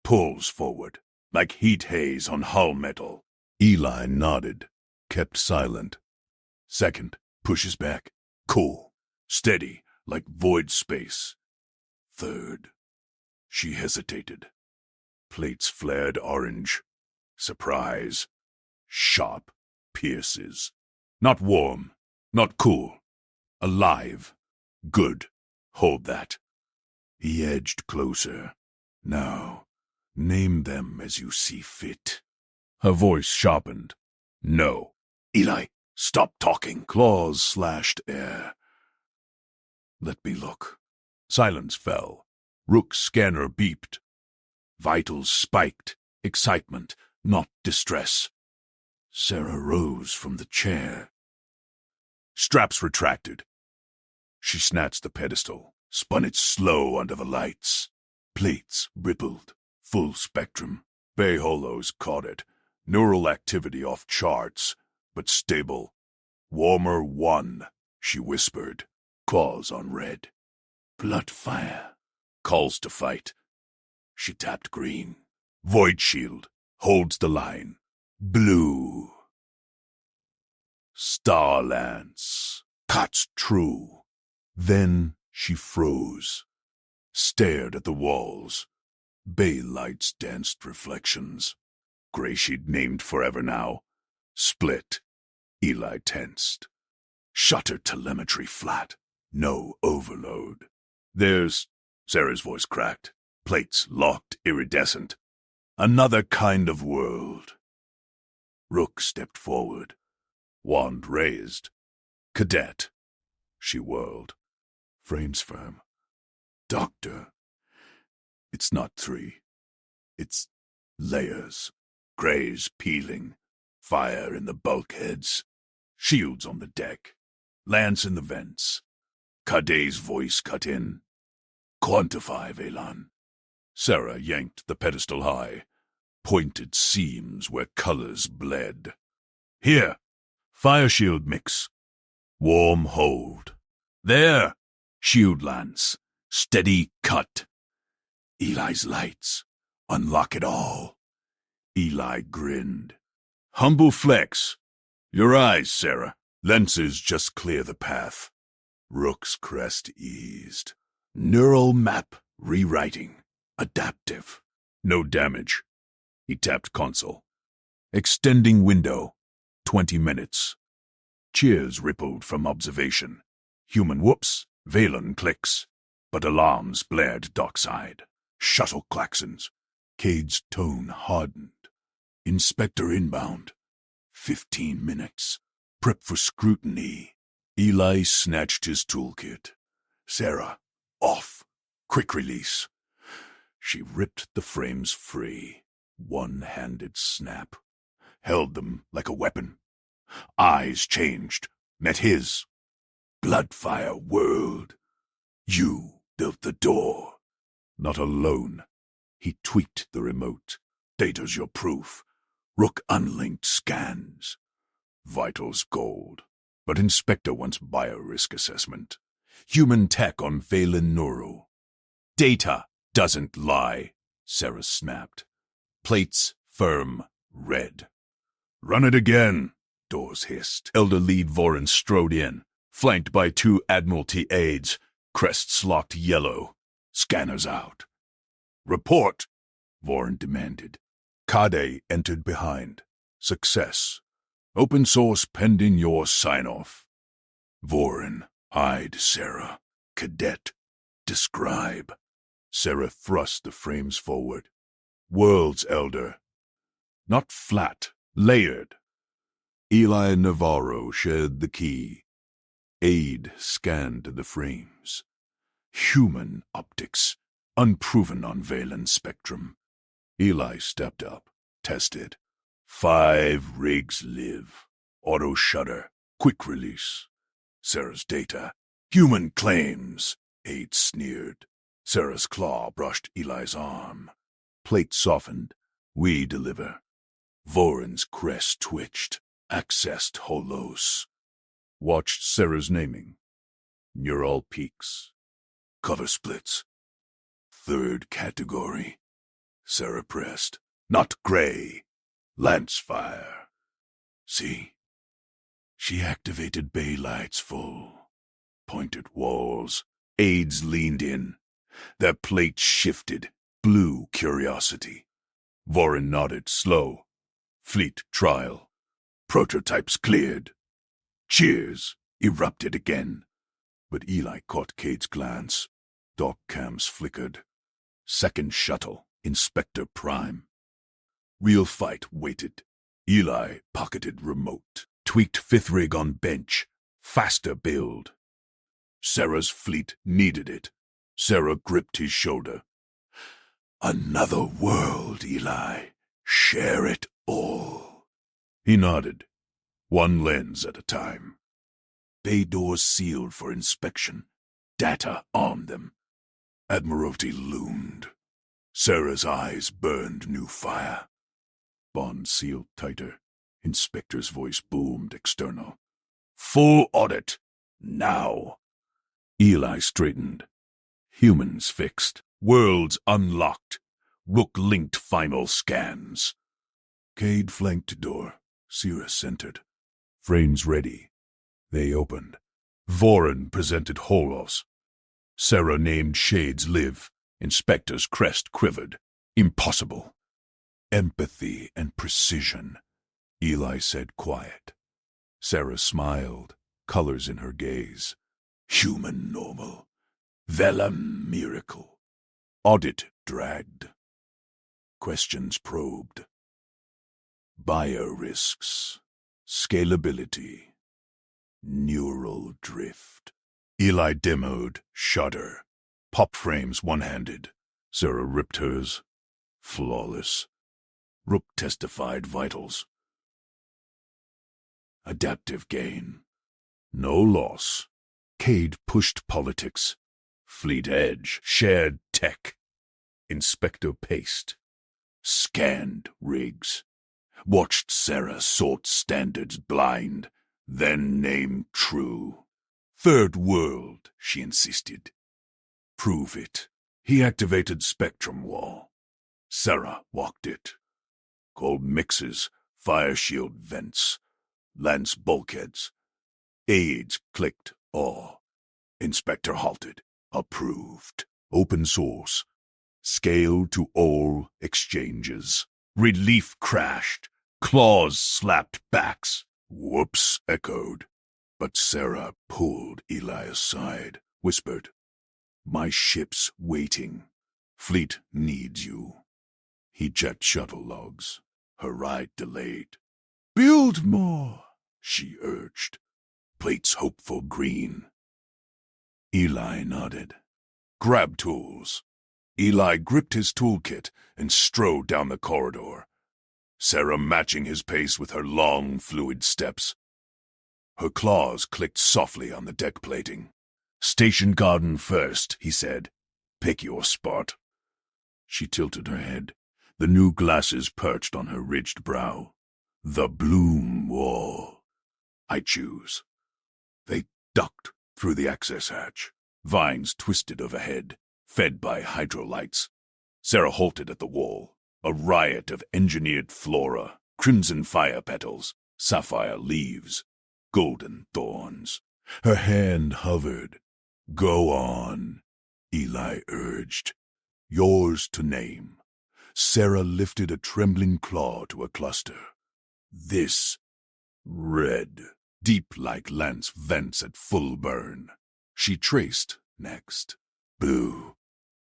Pulls forward, like heat haze on hull metal. Eli nodded, kept silent. Second, pushes back. Cool. Steady, like void space. Third. She hesitated. Plates flared orange. Surprise. Sharp. Pierces. Not warm. Not cool. Alive. Good. Hold that. He edged closer. Now, name them as you see fit. Her voice sharpened. No. Eli, stop talking. Claws slashed air. Let me look. Silence fell. Rook's scanner beeped. Vitals spiked. Excitement, not distress. Sarah rose from the chair. Straps retracted. She snatched the pedestal, spun it slow under the lights. Plates rippled, full spectrum. Bay hollows caught it. Neural activity off charts, but stable. Warmer 1, she whispered. Claws on red. Blood fire. Calls to fight. She tapped green. Void shield. Holds the line. Blue. Star lance. Cuts true. Then she froze. Stared at the walls. Bay lights danced reflections. Gray she'd named forever now. Split. Eli tensed. Shutter telemetry flat. No overload. There's... Sarah's voice cracked. Plates locked iridescent. Another kind of world. Rook stepped forward. Wand raised. Cadet. She whirled. Frames firm. Doctor. It's not 3. It's layers. Grays peeling. Fire in the bulkheads. Shields on the deck. Lance in the vents. Cade's voice cut in. Quantify, Velan. Sarah yanked the pedestal high. Pointed seams where colors bled. Here. Fire shield mix. Warm hold. There. Shield lance. Steady cut. Eli's lights. Unlock it all. Eli grinned. Humble flex. Your eyes, Sarah. Lenses just clear the path. Rook's crest eased. Neural map rewriting. Adaptive. No damage. He tapped console. Extending window. 20 minutes. Cheers rippled from observation. Human whoops. Valen clicks. But alarms blared dockside. Shuttle klaxons. Cade's tone hardened. Inspector inbound. 15 minutes. Prep for scrutiny. Eli snatched his toolkit. Sarah, off. Quick release. She ripped the frames free. One-handed snap. Held them like a weapon. Eyes changed. Met his. Bloodfire whirled. You built the door. Not alone. He tweaked the remote. Data's your proof. Rook unlinked scans. Vitals gold. But Inspector wants biorisk assessment. Human tech on Valen Neural. Data doesn't lie, Sarah snapped. Plates firm red. Run it again, doors hissed. Elder Lead Voran strode in, flanked by 2 Admiralty aides, crests locked yellow. Scanners out. Report, Voren demanded. Kade entered behind. Success. Open source pending your sign-off. Voren eyed Sarah. Cadet. Describe. Sarah thrust the frames forward. World's Elder. Not flat, layered. Eli Navarro shared the key. Aide scanned the frames. Human optics, unproven on Valen spectrum. Eli stepped up, tested. 5 rigs live. Auto shutter, quick release. Sarah's data. Human claims, Aide sneered. Sarah's claw brushed Eli's arm. Plate softened. We deliver. Voren's crest twitched. Accessed Holos. Watched Sarah's naming. Neural peaks. Cover splits. 3rd category. Sarah pressed. Not gray. Lance fire. See? She activated bay lights full. Pointed walls. Aides leaned in. Their plates shifted. Blue curiosity. Voren nodded, slow. Fleet trial. Prototypes cleared. Cheers erupted again. But Eli caught Cade's glance. Dock cams flickered. 2nd shuttle, Inspector Prime. Real fight waited. Eli pocketed remote. Tweaked 5th rig on bench. Faster build. Sarah's fleet needed it. Sarah gripped his shoulder. Another world, Eli. Share it all. He nodded. 1 lens at a time. Bay doors sealed for inspection. Data on them. Admiralty loomed. Sarah's eyes burned new fire. Bond sealed tighter. Inspector's voice boomed external. Full audit. Now. Eli straightened. Humans fixed. Worlds unlocked. Rook-linked final scans. Cade flanked door. Cirrus entered. Frames ready. They opened. Voren presented Holos. Sarah named Shades live. Inspector's crest quivered. Impossible. Empathy and precision, Eli said quiet. Sarah smiled, colors in her gaze. Human normal. Velam miracle. Audit dragged. Questions probed. Biorisks. Scalability. Neural drift. Eli demoed, shudder. Pop frames one-handed. Sarah ripped hers. Flawless. Rook testified vitals. Adaptive gain. No loss. Cade pushed politics. Fleet edge. Shared tech. Inspector paced. Scanned rigs. Watched Sarah sort standards blind. Then named true. 3rd world, she insisted. Prove it. He activated spectrum wall. Sarah walked it. Cold mixes, fire shield vents, lance bulkheads. Aides clicked awe. Inspector halted. Approved. Open source. Scale to all exchanges. Relief crashed. Claws slapped backs. Whoops echoed. But Sarah pulled Eli aside, whispered, My ship's waiting. Fleet needs you. He checked shuttle logs. Her ride delayed. Build more, she urged. Plates hopeful green. Eli nodded. Grab tools. Eli gripped his toolkit and strode down the corridor. Sarah matching his pace with her long, fluid steps. Her claws clicked softly on the deck plating. Station garden first, he said. Pick your spot. She tilted her head. The new glasses perched on her ridged brow. The bloom wall. I choose. They ducked through the access hatch. Vines twisted overhead, fed by hydrolights. Sarah halted at the wall. A riot of engineered flora, crimson fire petals, sapphire leaves, golden thorns. Her hand hovered. Go on, Eli urged. Yours to name. Sarah lifted a trembling claw to a cluster. This. Red. Deep like lance vents at full burn. She traced next. Blue.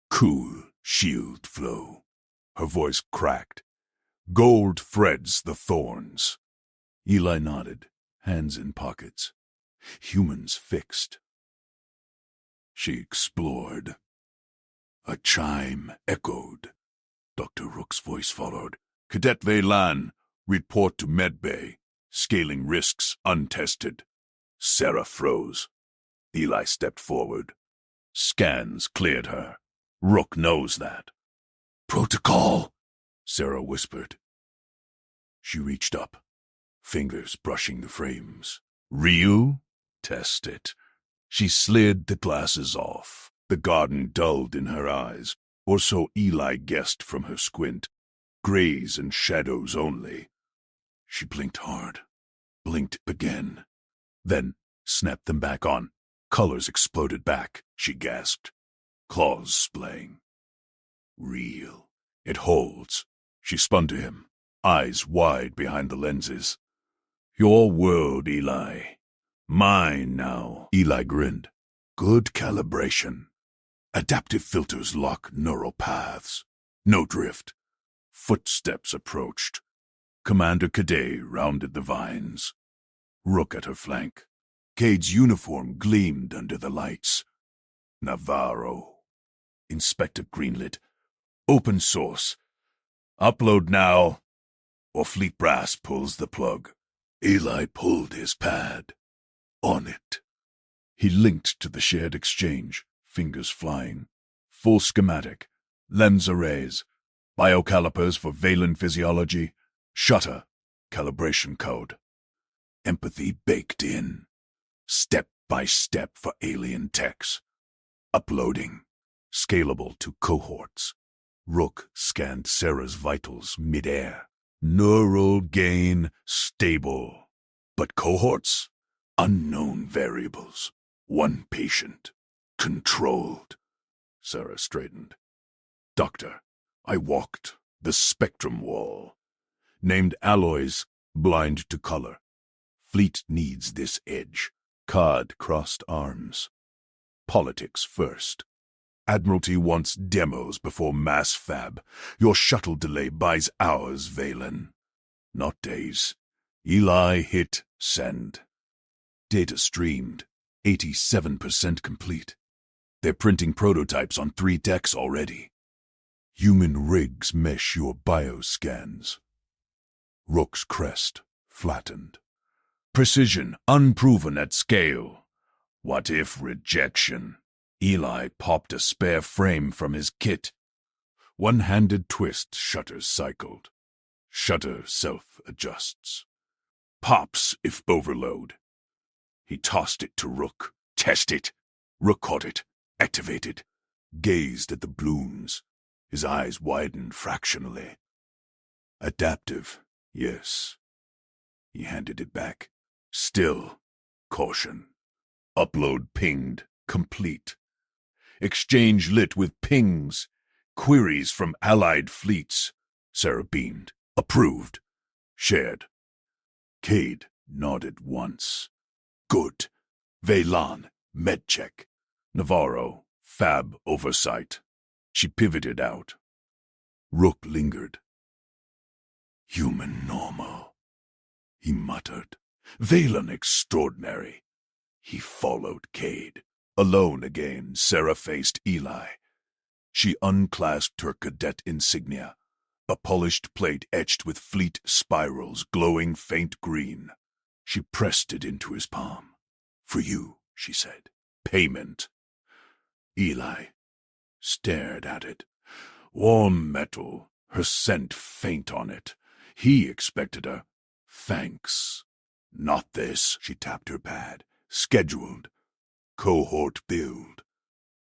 Cool shield flow. Her voice cracked. Gold threads the thorns. Eli nodded, hands in pockets. Humans fixed. She explored. A chime echoed. Dr. Rook's voice followed. Cadet Veylan, report to medbay. Scaling risks untested. Sarah froze. Eli stepped forward. Scans cleared her. Rook knows that. Protocol, Sarah whispered. She reached up, fingers brushing the frames. Ryu? Test it. She slid the glasses off. The garden dulled in her eyes, or so Eli guessed from her squint. Grays and shadows only. She blinked hard, blinked again, then snapped them back on. Colors exploded back, she gasped. Claws splaying. Real. It holds. She spun to him, eyes wide behind the lenses. Your world, Eli. Mine now. Eli grinned. Good calibration. Adaptive filters lock neural paths. No drift. Footsteps approached. Commander Cadet rounded the vines. Rook at her flank. Cade's uniform gleamed under the lights. Navarro. Inspector greenlit. Open source. Upload now, or Fleet Brass pulls the plug. Eli pulled his pad. On it. He linked to the shared exchange, fingers flying. Full schematic. Lens arrays. Biocalipers for Veylan physiology. Shutter. Calibration code. Empathy baked in. Step by step for alien techs. Uploading. Scalable to cohorts. Rook scanned Sarah's vitals mid-air. Neural gain stable. But cohorts? Unknown variables. One patient. Controlled. Sarah straightened. Doctor, I walked the spectrum wall. Named alloys, blind to color. Fleet needs this edge. Cod crossed arms. Politics first. Admiralty wants demos before mass fab. Your shuttle delay buys hours, Veylan. Not days. Eli hit send. Data streamed. 87% complete. They're printing prototypes on 3 decks already. Human rigs mesh your bioscans. Rook's crest flattened. Precision unproven at scale. What if rejection? Eli popped a spare frame from his kit. One-handed twist shutters cycled. Shutter self-adjusts. Pops if overload. He tossed it to Rook. Test it. Rook caught it. Activated. Gazed at the blooms. His eyes widened fractionally. Adaptive, yes. He handed it back. Still, caution. Upload pinged. Complete. Exchange lit with pings. Queries from allied fleets. Sarah beamed. Approved. Shared. Cade nodded once. Good. Veylan, medcheck. Navarro, fab oversight. She pivoted out. Rook lingered. Human normal. He muttered. Veylan extraordinary. He followed Cade. Alone again, Sarah faced Eli. She unclasped her cadet insignia, a polished plate etched with fleet spirals glowing faint green. She pressed it into his palm. For you, she said. Payment. Eli stared at it. Warm metal, her scent faint on it. He expected a thanks. Not this, she tapped her pad. Scheduled. Cohort build.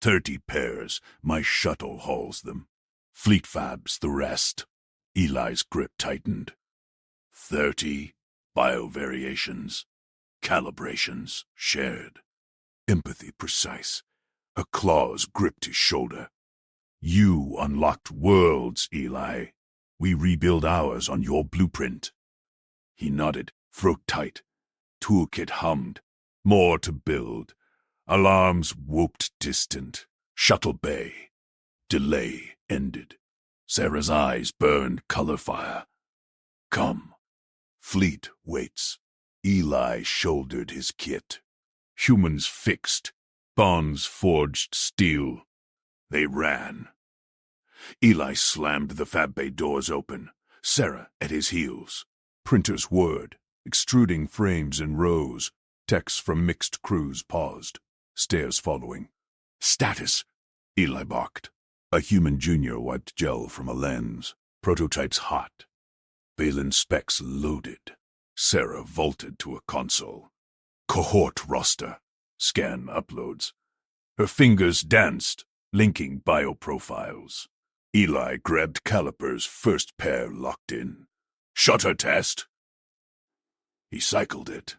30 pairs, my shuttle hauls them. Fleet fabs the rest. Eli's grip tightened. 30 biovariations. Calibrations shared. Empathy precise. Her claws gripped his shoulder. You unlocked worlds, Eli. We rebuild ours on your blueprint. He nodded, throat tight. Toolkit hummed. More to build. Alarms whooped distant. Shuttle bay. Delay ended. Sarah's eyes burned color fire. Come. Fleet waits. Eli shouldered his kit. Humans fixed. Bonds forged steel. They ran. Eli slammed the fab bay doors open. Sarah at his heels. Printers whirred, extruding frames in rows. Techs from mixed crews paused. Stairs following. Status, Eli barked. A human junior wiped gel from a lens. Prototypes hot. Valen specs loaded. Sarah vaulted to a console. Cohort roster. Scan uploads. Her fingers danced, linking bioprofiles. Eli grabbed Caliper's first pair locked in. Shutter test. He cycled it.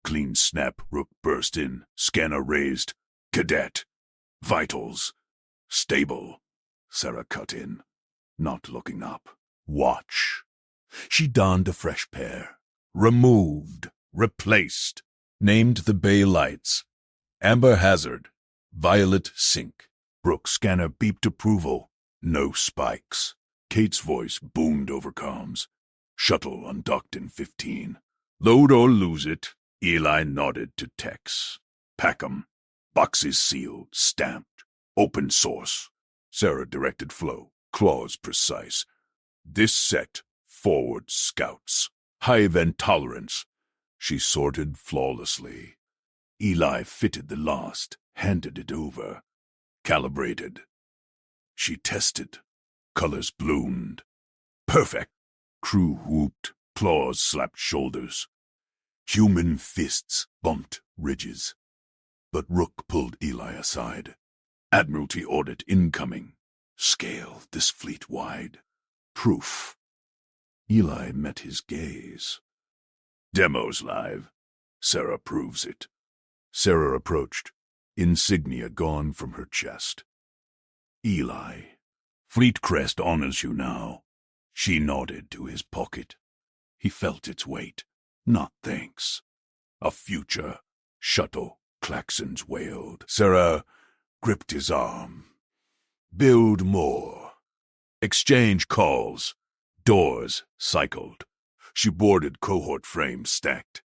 Clean snap, Rook burst in. Scanner raised. Cadet. Vitals. Stable. Sarah cut in, not looking up. Watch. She donned a fresh pair. Removed. Replaced. Named the bay lights. Amber hazard. Violet sync. Brooke's scanner beeped approval. No spikes. Kate's voice boomed over comms. Shuttle undocked in 15. Load or lose it. Eli nodded to Tex. Pack 'em. Boxes sealed, stamped. Open source. Sarah directed flow. Clause precise. This set, forward scouts. High event tolerance. She sorted flawlessly. Eli fitted the last, handed it over. Calibrated. She tested. Colors bloomed. Perfect. Crew whooped. Claws slapped shoulders. Human fists bumped ridges. But Rook pulled Eli aside. Admiralty audit incoming. Scale this fleet wide. Proof. Eli met his gaze. Demos live. Sarah proves it. Sarah approached. Insignia gone from her chest. Eli. Fleet crest honors you now. She nodded to his pocket. He felt its weight. Not thanks. A future. Shuttle. Klaxons wailed. Sarah gripped his arm. Build more. Exchange calls. Doors cycled. She boarded cohort frames stacked.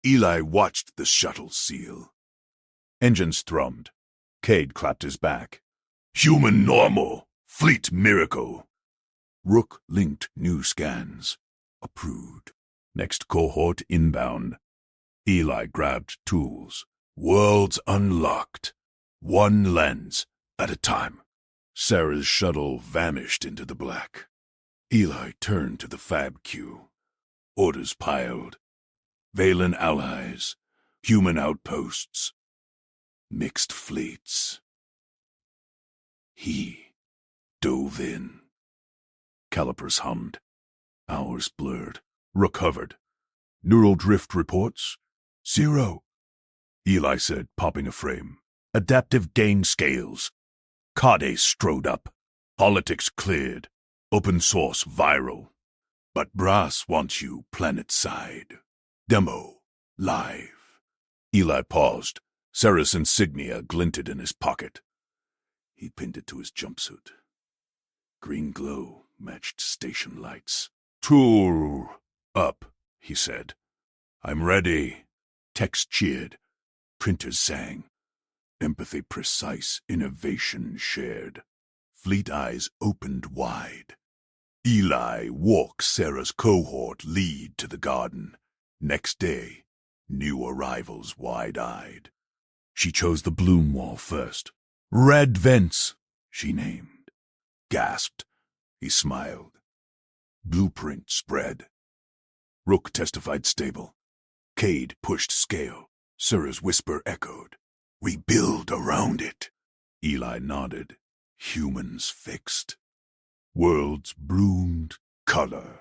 Eli watched the shuttle seal. Engines thrummed. Cade clapped his back. Human normal. Fleet miracle. Rook linked new scans. Approved. Next cohort inbound. Eli grabbed tools. Worlds unlocked. One lens at a time. Sarah's shuttle vanished into the black. Eli turned to the fab queue. Orders piled. Valen allies. Human outposts. Mixed fleets. He dove in. Calipers hummed. Hours blurred. Rook hovered. Neural drift reports. 0. Eli said, popping a frame. Adaptive gain scales. Cade strode up. Politics cleared. Open source viral. But Brass wants you planet-side. Demo. Live. Eli paused. Sarah's insignia glinted in his pocket. He pinned it to his jumpsuit. Green glow matched station lights. Tool up, he said. I'm ready. Text cheered. Printers sang. Empathy precise, innovation shared. Fleet eyes opened wide. Eli walked Sarah's cohort lead to the garden. Next day, new arrivals wide-eyed. She chose the bloom wall first. Red vents, she named. Gasped. He smiled. Blueprint spread. Rook testified stable. Cade pushed scale. Sarah's whisper echoed. We build around it. Eli nodded. Humans fixed. Worlds bloomed. Color.